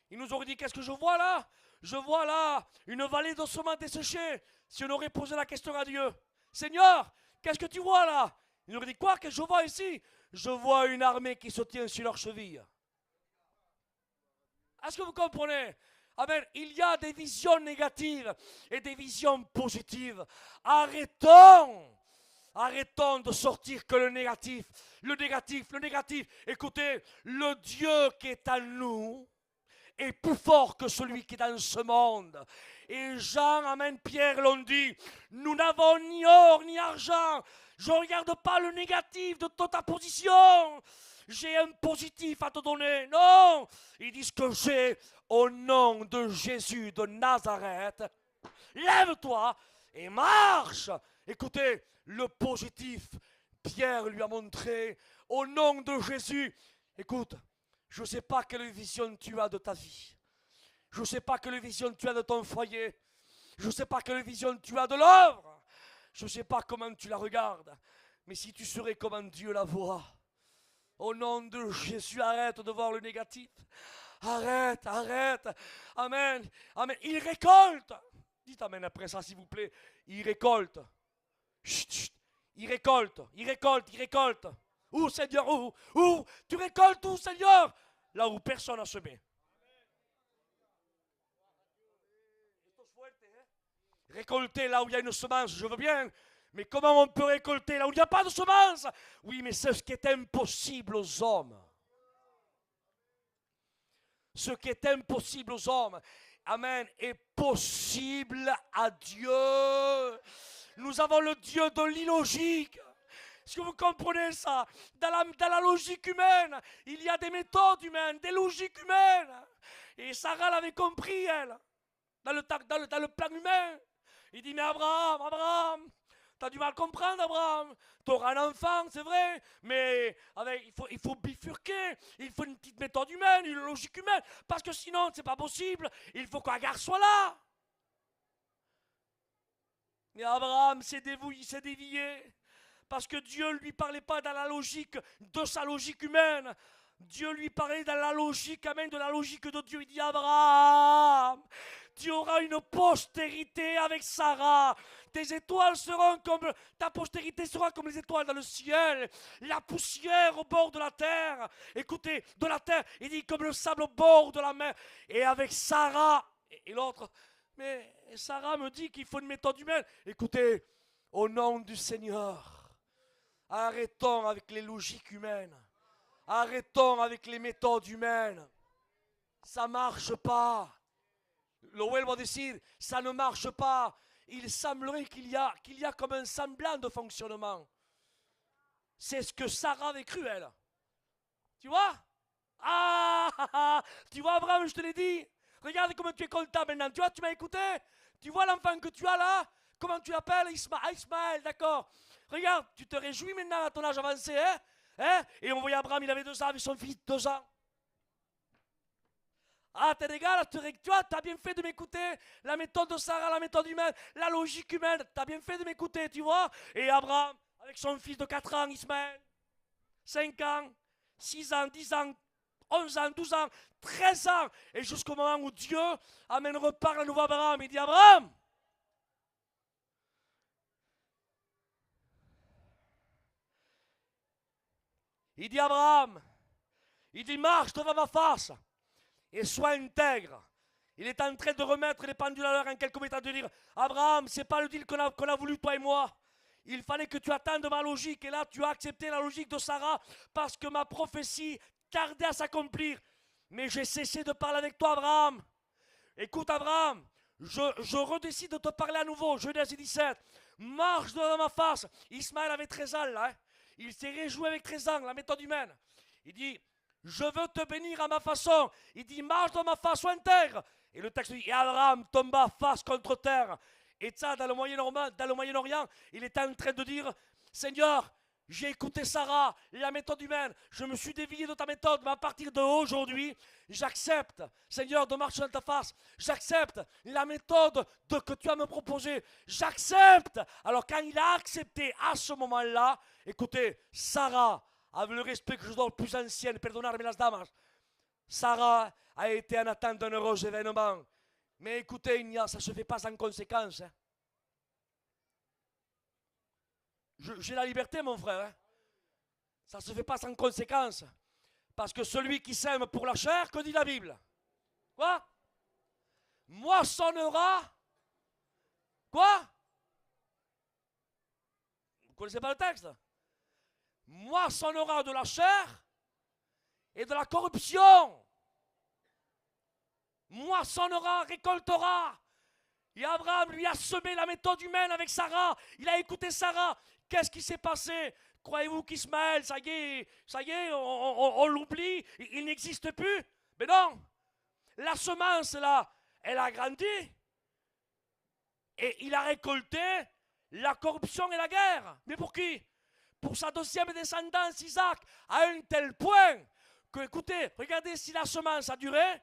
Il nous aurait dit, qu'est-ce que je vois là? Je vois là une vallée d'ossements desséchés. Si on aurait posé la question à Dieu, Seigneur, qu'est-ce que tu vois là? Il nous aurait dit, quoi que je vois ici? Je vois une armée qui se tient sur leurs chevilles. Est-ce que vous comprenez? Amen. Il y a des visions négatives et des visions positives. Arrêtons de sortir que le négatif. Le négatif. Écoutez, le Dieu qui est en nous est plus fort que celui qui est dans ce monde. Et Jean, amen, Pierre l'ont dit, nous n'avons ni or ni argent. Je ne regarde pas le négatif de ta position. J'ai un positif à te donner. Non, ils disent que j'ai au nom de Jésus de Nazareth. Lève-toi et marche. Écoutez, le positif, Pierre lui a montré, au nom de Jésus. Écoute, je ne sais pas quelle vision tu as de ta vie. Je ne sais pas quelle vision tu as de ton foyer. Je ne sais pas quelle vision tu as de l'œuvre. Je ne sais pas comment tu la regardes. Mais si tu serais comme Dieu la voit, au nom de Jésus, arrête de voir le négatif. Arrête. Amen. Il récolte. Dites amen après ça, s'il vous plaît. Il récolte. Chut. Il récolte. Où, Seigneur? Où? Tu récoltes où, Seigneur? Là où personne n'a semé. Récolter là où il y a une semence, je veux bien. Mais comment on peut récolter là où il n'y a pas de semence? Oui, mais c'est ce qui est impossible aux hommes. Ce qui est impossible aux hommes, amen, est possible à Dieu. Nous avons le Dieu de l'illogique. Est-ce que vous comprenez ça? Dans la logique humaine, il y a des méthodes humaines, des logiques humaines. Et Sarah l'avait compris, elle. dans le plan humain. Il dit, mais Abraham, t'as du mal à comprendre, Abraham. T'auras un enfant, c'est vrai, mais il faut bifurquer. Il faut une petite méthode humaine, une logique humaine, parce que sinon, c'est pas possible. Il faut que Agar soit là. Mais Abraham s'est dévié, parce que Dieu ne lui parlait pas dans la logique de sa logique humaine. Dieu lui parlait dans la logique, amen, de la logique de Dieu. Il dit, Abraham, tu auras une postérité avec Sarah. Tes étoiles seront comme, ta postérité sera comme les étoiles dans le ciel, la poussière au bord de la terre. Écoutez, de la terre, il dit comme le sable au bord de la mer. Et avec Sarah, et l'autre, mais Sarah me dit qu'il faut une méthode humaine. Écoutez, au nom du Seigneur, arrêtons avec les logiques humaines. Arrêtons avec les méthodes humaines. Ça ne marche pas. Lowell va dire, ça ne marche pas. Il semblerait qu'il y a comme un semblant de fonctionnement. C'est ce que Sarah avait cru, elle. Tu vois? Tu vois, Abraham, je te l'ai dit. Regarde comment tu es content maintenant. Tu vois, tu m'as écouté? Tu vois l'enfant que tu as là? Comment tu l'appelles? Ismaël, d'accord. Regarde, tu te réjouis maintenant à ton âge avancé, hein? Et on voyait Abraham, il avait 2 ans avec son fils, 2 ans. T'es égal, tu vois, t'as bien fait de m'écouter. La méthode de Sarah, la méthode humaine, la logique humaine, t'as bien fait de m'écouter, tu vois. Et Abraham, avec son fils de 4 ans, Ismaël, 5 ans, 6 ans, 10 ans, 11 ans, 12 ans, 13 ans. Et jusqu'au moment où Dieu reparle à nouveau à Abraham, il dit, Abraham, il dit, marche devant ma face et sois intègre. Il est en train de remettre les pendules à l'heure en quelques minutes, de dire, Abraham, c'est pas le deal qu'on a voulu toi et moi. Il fallait que tu attendes ma logique, et là tu as accepté la logique de Sarah parce que ma prophétie tardait à s'accomplir. Mais j'ai cessé de parler avec toi, Abraham. Écoute, Abraham, je redécide de te parler à nouveau. Genèse 17, marche devant ma face. Ismaël avait 13 ans là, hein. Il s'est réjoui avec 13 ans, la méthode humaine. Il dit, je veux te bénir à ma façon. Il dit, marche dans ma face, sois intègre. Et le texte dit, et Abraham tomba face contre terre. Et ça, dans le Moyen-Orient, il était en train de dire, Seigneur, j'ai écouté Sarah, la méthode humaine. Je me suis dévié de ta méthode, mais à partir d'aujourd'hui, j'accepte, Seigneur, de marcher dans ta face. J'accepte la méthode que tu as me proposée. J'accepte. Alors quand il a accepté à ce moment-là, écoutez, Sarah, avec le respect que je donne aux plus anciennes, perdonarme las damas, Sarah a été en attente d'un heureux événement. Mais écoutez, ça ne se fait pas sans conséquence. Hein. J'ai la liberté, mon frère. Hein. Ça ne se fait pas sans conséquence. Parce que celui qui sème pour la chair, que dit la Bible? Quoi? Moissonnera. Quoi? Vous ne connaissez pas le texte? Moissonnera de la chair et de la corruption. Moissonnera, récoltera. Et Abraham lui a semé la méthode humaine avec Sarah. Il a écouté Sarah. Qu'est-ce qui s'est passé? Croyez-vous qu'Ismaël, ça y est, on l'oublie, il n'existe plus? Mais non. La semence, là, elle a grandi. Et il a récolté la corruption et la guerre. Mais pour qui? Pour sa deuxième descendance, Isaac, à un tel point que, écoutez, regardez si la semence a duré,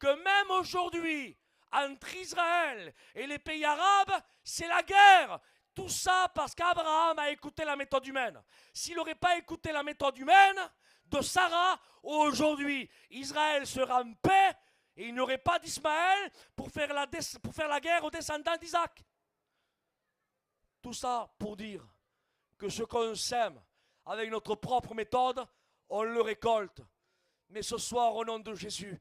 que même aujourd'hui, entre Israël et les pays arabes, c'est la guerre. Tout ça parce qu'Abraham a écouté la méthode humaine. S'il n'aurait pas écouté la méthode humaine de Sarah, aujourd'hui, Israël sera en paix et il n'y aurait pas d'Ismaël pour faire la guerre aux descendants d'Isaac. Tout ça pour dire que ce qu'on sème avec notre propre méthode, on le récolte. Mais ce soir, au nom de Jésus,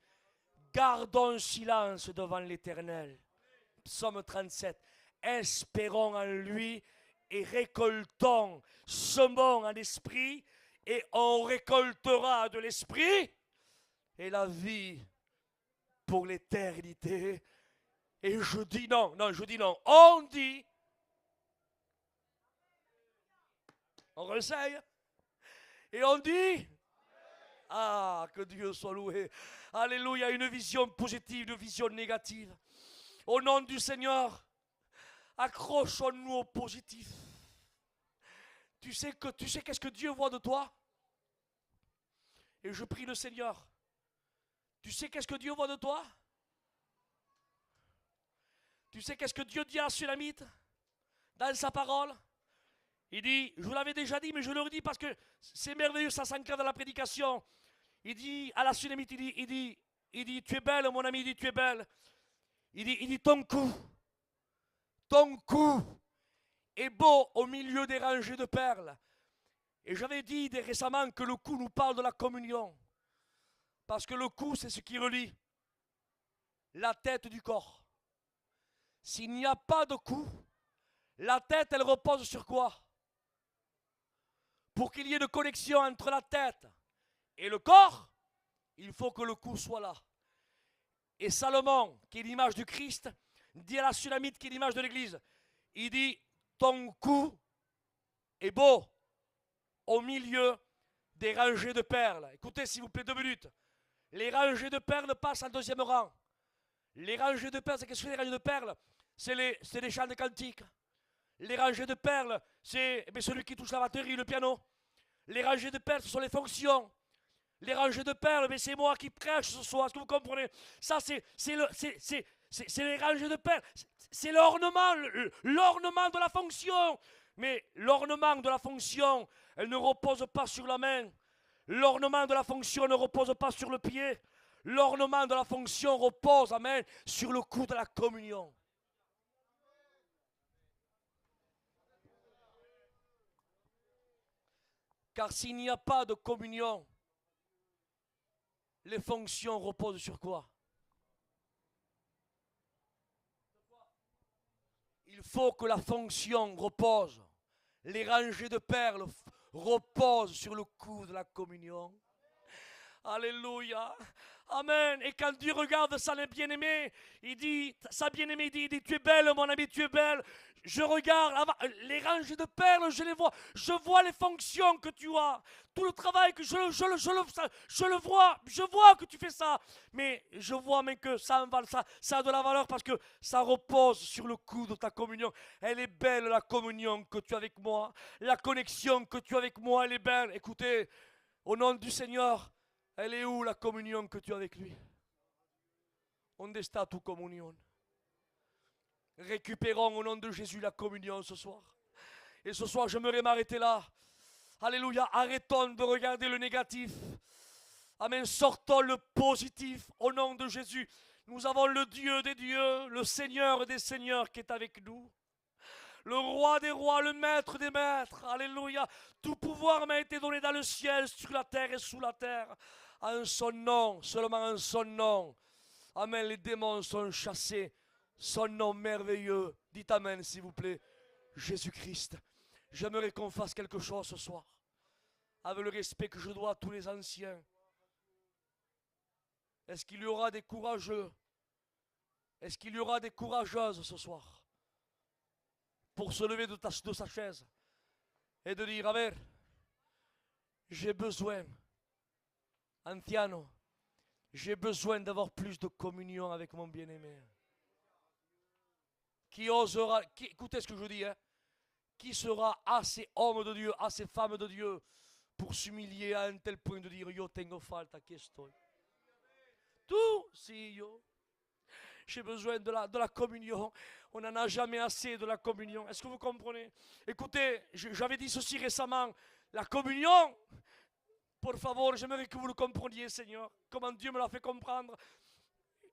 gardons silence devant l'Éternel. Psaume 37. Espérons en lui et récoltons, semons en esprit et on récoltera de l'esprit et la vie pour l'éternité. Et je dis non, on dit, on réessaye et on dit, que Dieu soit loué. Alléluia, une vision positive, une vision négative. Au nom du Seigneur, accrochons-nous au positif. Tu sais qu'est-ce que Dieu voit de toi? Et je prie le Seigneur. Tu sais qu'est-ce que Dieu voit de toi? Tu sais qu'est-ce que Dieu dit à la Sulamite dans sa parole? Il dit, je vous l'avais déjà dit, mais je le redis parce que c'est merveilleux, ça s'ancre dans la prédication. Il dit à la Sulamite, il dit, tu es belle, mon ami, il dit, tu es belle. Il dit, ton cou est beau au milieu des rangées de perles. Et j'avais dit récemment que le cou nous parle de la communion. Parce que le cou, c'est ce qui relie la tête du corps. S'il n'y a pas de cou, la tête, elle repose sur quoi? Pour qu'il y ait une connexion entre la tête et le corps, il faut que le cou soit là. Et Salomon, qui est l'image du Christ, dit à la Sulamite, qui est l'image de l'Église, il dit, ton cou est beau au milieu des rangées de perles. Écoutez, s'il vous plaît, 2 minutes. Les rangées de perles passent en 2e rang. Les rangées de perles, c'est qu'est-ce que c'est les rangées de perles? C'est les chants de cantiques. Les rangées de perles, c'est celui qui touche la batterie, le piano. Les rangées de perles, ce sont les fonctions. Les rangées de perles, mais c'est moi qui prêche ce soir, est-ce que vous comprenez? Ça, c'est les rangées de perles. C'est l'ornement de la fonction. Mais l'ornement de la fonction, elle ne repose pas sur la main. L'ornement de la fonction ne repose pas sur le pied. L'ornement de la fonction repose, amen, sur le coup de la communion. Car s'il n'y a pas de communion, les fonctions reposent sur quoi? Il faut que la fonction repose. Les rangées de perles reposent sur le coup de la communion. Alléluia. Amen. Et quand Dieu regarde sa bien-aimée, il dit, sa bien-aimée dit, tu es belle, mon ami, tu es belle. Je regarde les rangées de perles, je les vois. Je vois les fonctions que tu as. Tout le travail que je le vois. Je vois que tu fais ça. Mais je vois même que ça a de la valeur parce que ça repose sur le coup de ta communion. Elle est belle, la communion que tu as avec moi. La connexion que tu as avec moi, elle est belle. Écoutez, au nom du Seigneur, elle est où la communion que tu as avec lui? Onde sta tu communion? Récupérons au nom de Jésus la communion ce soir. Et ce soir, j'aimerais m'arrêter là. Alléluia. Arrêtons de regarder le négatif. Amen. Sortons le positif au nom de Jésus. Nous avons le Dieu des dieux, le Seigneur des seigneurs qui est avec nous. Le roi des rois, le maître des maîtres. Alléluia. Tout pouvoir m'a été donné dans le ciel, sur la terre et sous la terre. En son nom, seulement en son nom. Amen. Les démons sont chassés. Son nom merveilleux. Dites amen s'il vous plaît. Jésus-Christ. J'aimerais qu'on fasse quelque chose ce soir. Avec le respect que je dois à tous les anciens. Est-ce qu'il y aura des courageux? Est-ce qu'il y aura des courageuses ce soir? Pour se lever de sa chaise. Et de dire, a ver, j'ai besoin, anciano, j'ai besoin d'avoir plus de communion avec mon bien-aimé. Qui osera, écoutez ce que je dis, hein, qui sera assez homme de Dieu, assez femme de Dieu pour s'humilier à un tel point de dire, yo tengo falta, aquí estoy. Tout, si yo. J'ai besoin de la communion. On n'en a jamais assez de la communion. Est-ce que vous comprenez? Écoutez, j'avais dit ceci récemment. La communion, por favor, j'aimerais que vous le compreniez, Seigneur. Comment Dieu me l'a fait comprendre.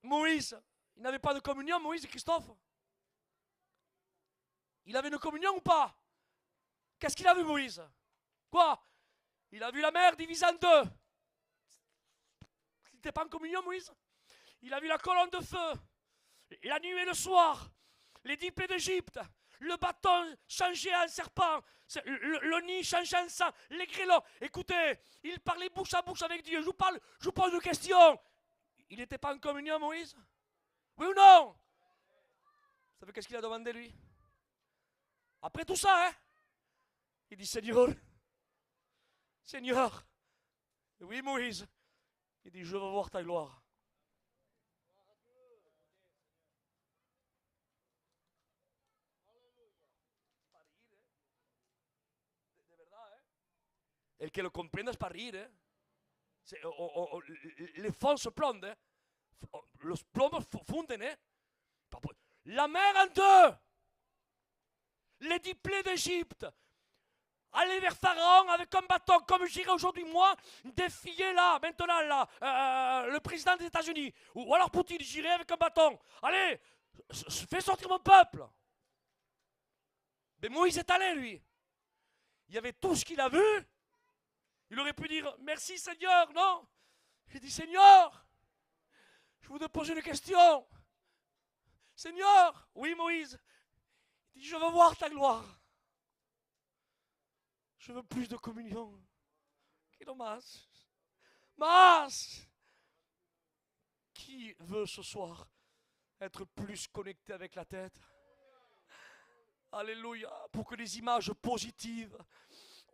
Moïse, il n'avait pas de communion, Moïse et Christophe. Il avait une communion ou pas? Qu'est-ce qu'il a vu, Moïse? Quoi? Il a vu la mer divisée en 2. Il n'était pas en communion, Moïse? Il a vu la colonne de feu, la nuit et le soir, les 10 plaies d'Égypte, le bâton changé en serpent, le nid changé en sang, les grêlons. Écoutez, il parlait bouche à bouche avec Dieu. Je vous pose une question. Il n'était pas en communion, Moïse? Oui ou non? Vous savez qu'est-ce qu'il a demandé, lui? Après tout ça, hein? Il dit, Seigneur, oui, Moïse. Il dit, je veux voir ta gloire. El que lo comprenda es para reír, ¿eh? Les fonds se plondent, ¿eh? Los plomos funden, ¿eh? La mer en deux. Les 10 plaies d'Égypte. Aller vers Pharaon avec un bâton, comme j'irai aujourd'hui moi, défier là, maintenant là, le président des États-Unis. Ou alors Poutine, j'irai avec un bâton. Allez, fais sortir mon peuple. Mais Moïse est allé, lui. Il y avait tout ce qu'il a vu. Il aurait pu dire merci Seigneur, non? Il dit Seigneur, je voudrais poser une question. Seigneur, oui Moïse. Il dit je veux voir ta gloire. Je veux plus de communion. Quiero más. Más. Qui veut ce soir être plus connecté avec la tête? Alléluia. Pour que les images positives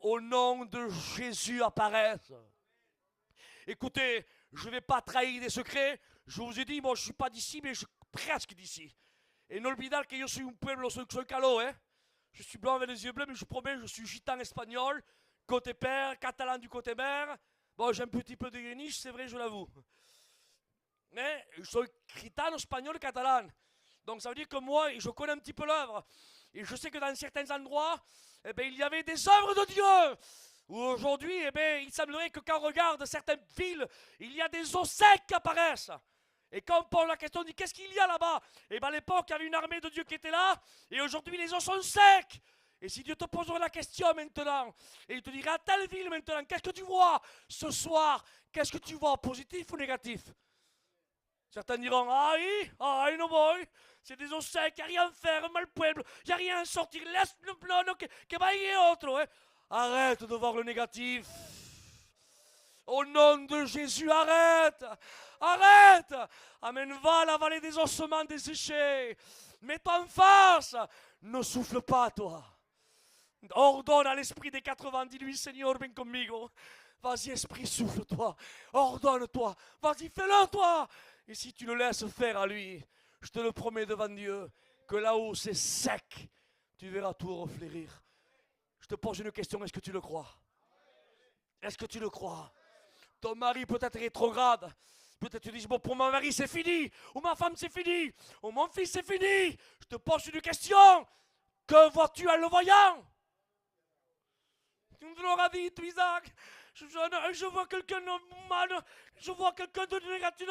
au nom de Jésus apparaissent. Écoutez, je ne vais pas trahir des secrets. Je vous ai dit, moi je ne suis pas d'ici, mais je suis presque d'ici. Et no olvidar que yo soy un pueblo, soy caló, hein. Je suis blanc avec les yeux bleus, mais je vous promets, je suis gitan espagnol, côté père, catalan du côté mère. Bon, j'ai un petit peu de guéniche, c'est vrai, je l'avoue. Mais je suis gitano, espagnol, catalan. Donc ça veut dire que moi, je connais un petit peu l'œuvre. Et je sais que dans certains endroits, eh bien, il y avait des œuvres de Dieu. Où aujourd'hui, eh bien, il semblerait que quand on regarde certaines villes, il y a des eaux secs qui apparaissent. Et quand on pose la question, on dit qu'est-ce qu'il y a là-bas? Et bien à l'époque, il y avait une armée de Dieu qui était là, et aujourd'hui les eaux sont secs. Et si Dieu te posera la question maintenant, et il te dira à telle ville maintenant, qu'est-ce que tu vois ce soir? Qu'est-ce que tu vois, positif ou négatif? Certains diront, ah, no voy, c'est des eaux secs, il n'y a rien à faire, mal pueblo, il n'y a rien à sortir, laisse le plano, que vaya autre. Hein? Arrête de voir le négatif. Au nom de Jésus, arrête! Arrête! Amen, va à la vallée des ossements desséchés. Mets-toi en face. Ne souffle pas, toi. Ordonne à l'esprit des 90, lui, Seigneur, ven conmigo. Vas-y, esprit, souffle-toi. Ordonne-toi. Vas-y, fais-le, toi. Et si tu le laisses faire à lui, je te le promets devant Dieu, que là-haut c'est sec, tu verras tout refleurir. Je te pose une question, est-ce que tu le crois? Est-ce que tu le crois? Ton mari peut être rétrograde. Peut-être tu dis, bon, pour mon mari c'est fini, ou ma femme c'est fini, ou mon fils c'est fini. Je te pose une question. Que vois-tu en le voyant? Tu me l'auras dit, Isaac. Je vois quelqu'un de mal, je vois quelqu'un de négatif.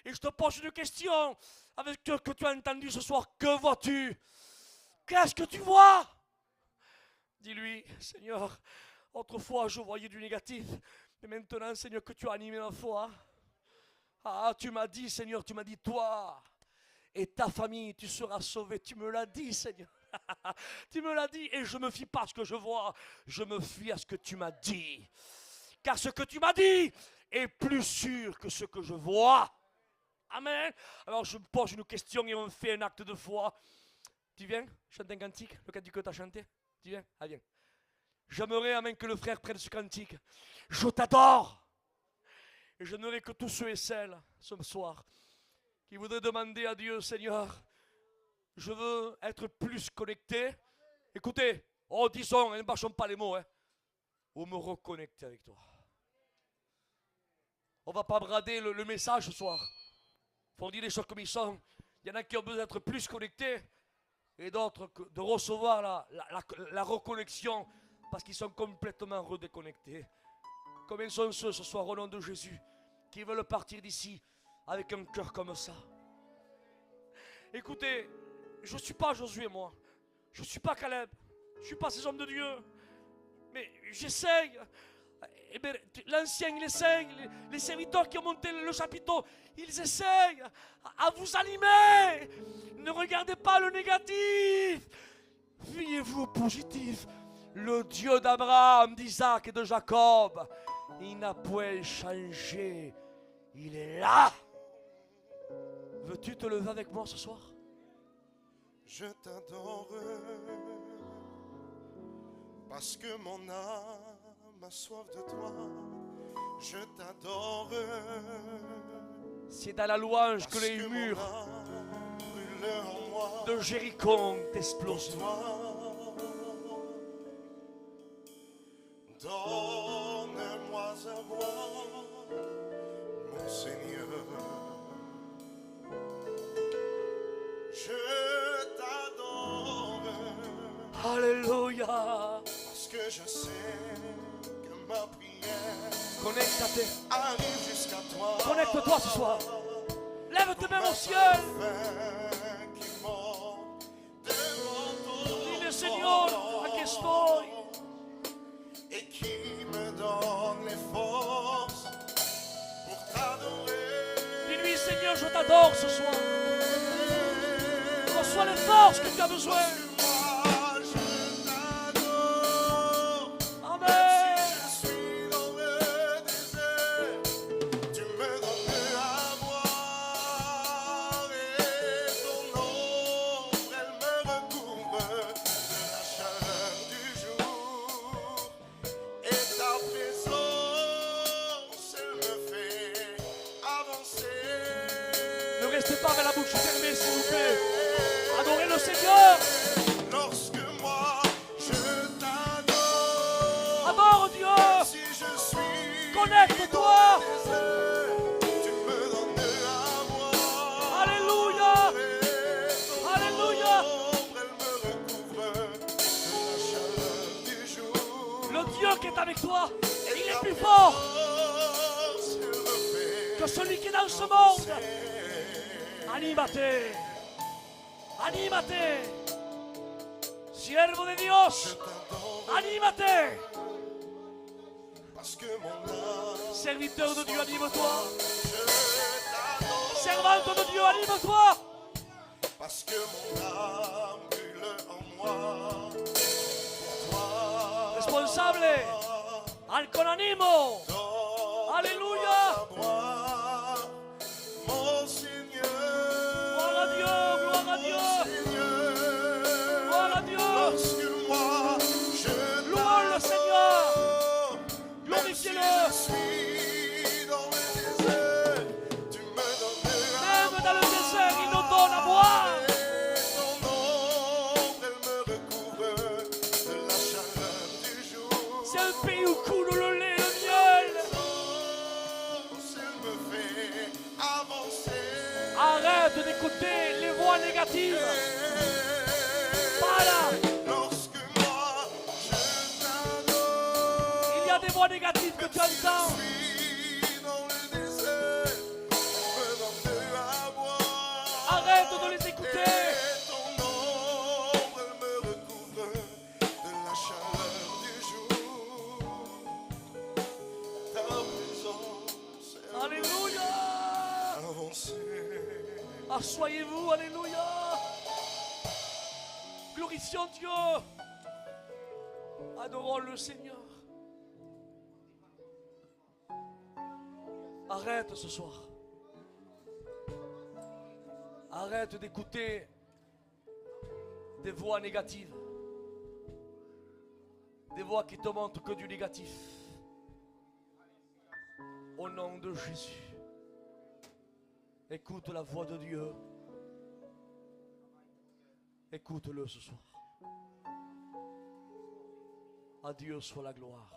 Et je te pose une question. Avec ce que tu as entendu ce soir, que vois-tu? Qu'est-ce que tu vois? Dis-lui, Seigneur, autrefois je voyais du négatif. Mais maintenant, Seigneur, que tu as animé ma foi. Ah, tu m'as dit, Seigneur, tu m'as dit, toi et ta famille, tu seras sauvé. Tu me l'as dit, Seigneur. Tu me l'as dit, et je me fie pas à ce que je vois. Je me fie à ce que tu m'as dit. Car ce que tu m'as dit est plus sûr que ce que je vois. Amen. Alors je me pose une question et on fait un acte de foi. Tu viens chanter un cantique, le cantique que tu as chanté? Tu viens? Ah, viens. J'aimerais, amen, que le frère prenne ce cantique. Je t'adore. Et je n'aurai que tous ceux et celles, ce soir, qui voudraient demander à Dieu, Seigneur, je veux être plus connecté. Écoutez, disons, ne bâchons pas les mots, hein, ou me reconnecter avec toi. On ne va pas brader le message ce soir. Il faut dire les choses comme ils sont. Il y en a qui ont besoin d'être plus connectés, et d'autres de recevoir la reconnexion, parce qu'ils sont complètement redéconnectés. Combien sont ceux ce soir au nom de Jésus qui veulent partir d'ici avec un cœur comme ça? Écoutez, je ne suis pas Josué, moi. Je ne suis pas Caleb. Je ne suis pas ces hommes de Dieu. Mais j'essaye. Eh bien, l'ancien, il essaye. Les serviteurs qui ont monté le chapiteau, ils essayent à vous animer. Ne regardez pas le négatif. Fiez-vous au positif. Le Dieu d'Abraham, d'Isaac et de Jacob, il n'a point changé. Il est là. Veux-tu te lever avec moi ce soir? Je t'adore parce que mon âme a soif de toi. Je t'adore. C'est dans la louange que les murs de Jéricho ont explosé. Dans voix, mon Seigneur. Je t'adore. Alléluia. Parce que je sais que ma prière Connecte-toi. arrive jusqu'à toi. Connecte-toi ce soir. Lève tes mains au ciel. Qui monte devant ton Dile, Señor, aquí estoy. et qui me donne les forces pour t'adorer. Dis-lui, Seigneur, je t'adore ce soir. Reçois les forces que tu as besoin. Moi, je t'adore. Amen. Je suis dans le désert, tu me donnes à boire et ton ombre, elle me recouvre de la chaleur du jour et ta présence, elle me fait avancer. Ne restez pas avec la bouche fermée, s'il vous plaît. Adorez le Seigneur. Lorsque moi je t'adore, Adore Dieu. si je suis Connecte-toi. tu me donnes à boire. Alléluia. Et ton Alléluia. ombre, elle me recouvre de la chaleur du jour. Le Dieu qui est avec toi, il est plus fort Force, elle me fait que celui qui est dans ce monde. avancer. Anímate. Anímate. Siervo de Dios. T'adore Anímate. parce que mon âme, Serviteur de Dieu, anime-toi. je t'adore. Servante de Dieu, anime-toi. Parce que mon âme brûle en moi pour toi. Responsable. Al con ánimo. Donne-moi Alléluia. à boire, mon Seigneur. Gloire à Dieu, gloire à Dieu. Seigneur. Gloire à Dieu. Lorsque moi je Louons le Seigneur. t'adore, Glorifiez-le. même si je suis dans le désert, tu me donnes à Même dans le désert, il nous donne à boire. et ton ombre, elle me recouvre de la chaleur du jour. C'est un pays où coule le lait et le miel. Elle me fait avancer. Arrête d'écouter les voix négatives. Para. Lorsque moi je t'adore, Il y a des voix négatives que tu entends. je suis dans le désert, tu me donnes à boire. Arrête de les écouter. Et ton ombre, elle me recouvre de la chaleur du jour. Ta présence, elle me Alléluia. fait avancer. Assoyez-vous, alléluia. Glorifions Dieu. Adorons le Seigneur. Arrête ce soir. Arrête d'écouter des voix négatives. Des voix qui te montrent que du négatif. Au nom de Jésus. Écoute la voix de Dieu. Écoute-le ce soir. À Dieu soit la gloire.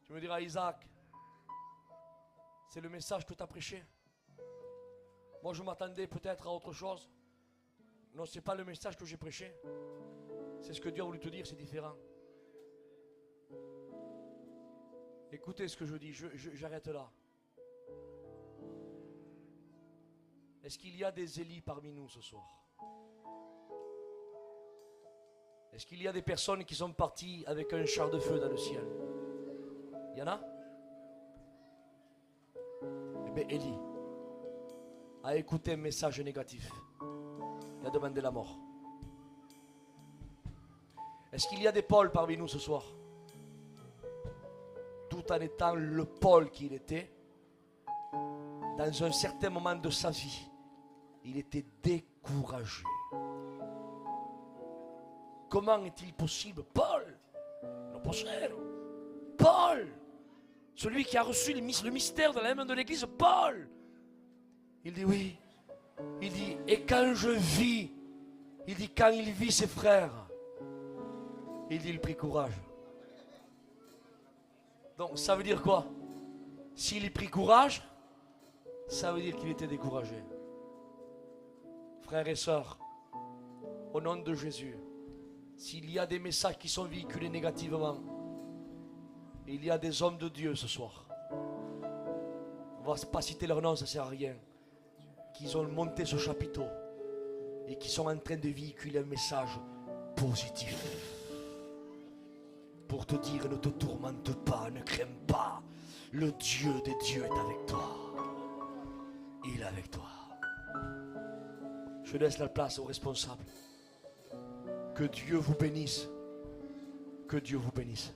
Tu me diras, Isaac, c'est le message que tu as prêché. Moi, je m'attendais peut-être à autre chose. Non, ce n'est pas le message que j'ai prêché. C'est ce que Dieu a voulu te dire, c'est différent. Écoutez ce que je dis, j'arrête là. Est-ce qu'il y a des Élis parmi nous ce soir? Est-ce qu'il y a des personnes qui sont parties avec un char de feu dans le ciel? Il y en a? Eh bien, Élie a écouté un message négatif. Il a demandé la mort. Est-ce qu'il y a des Paul parmi nous ce soir? Tout en étant le Paul qu'il était, dans un certain moment de sa vie, il était découragé. Comment est-il possible? Paul, non possible. Paul, celui qui a reçu le mystère de la main de l'église, Paul. Il dit oui. Il dit, et quand je vis, il dit, quand il vit ses frères, il dit, il prit courage. Donc ça veut dire quoi? S'il ait pris courage, ça veut dire qu'il était découragé. Frères et sœurs, au nom de Jésus, s'il y a des messages qui sont véhiculés négativement, il y a des hommes de Dieu ce soir. On ne va pas citer leur nom, ça ne sert à rien. Qui ont monté ce chapiteau et qui sont en train de véhiculer un message positif. Pour te dire, ne te tourmente pas, ne crains pas. Le Dieu des dieux est avec toi. Il est avec toi. Je laisse la place aux responsables. Que Dieu vous bénisse. Que Dieu vous bénisse.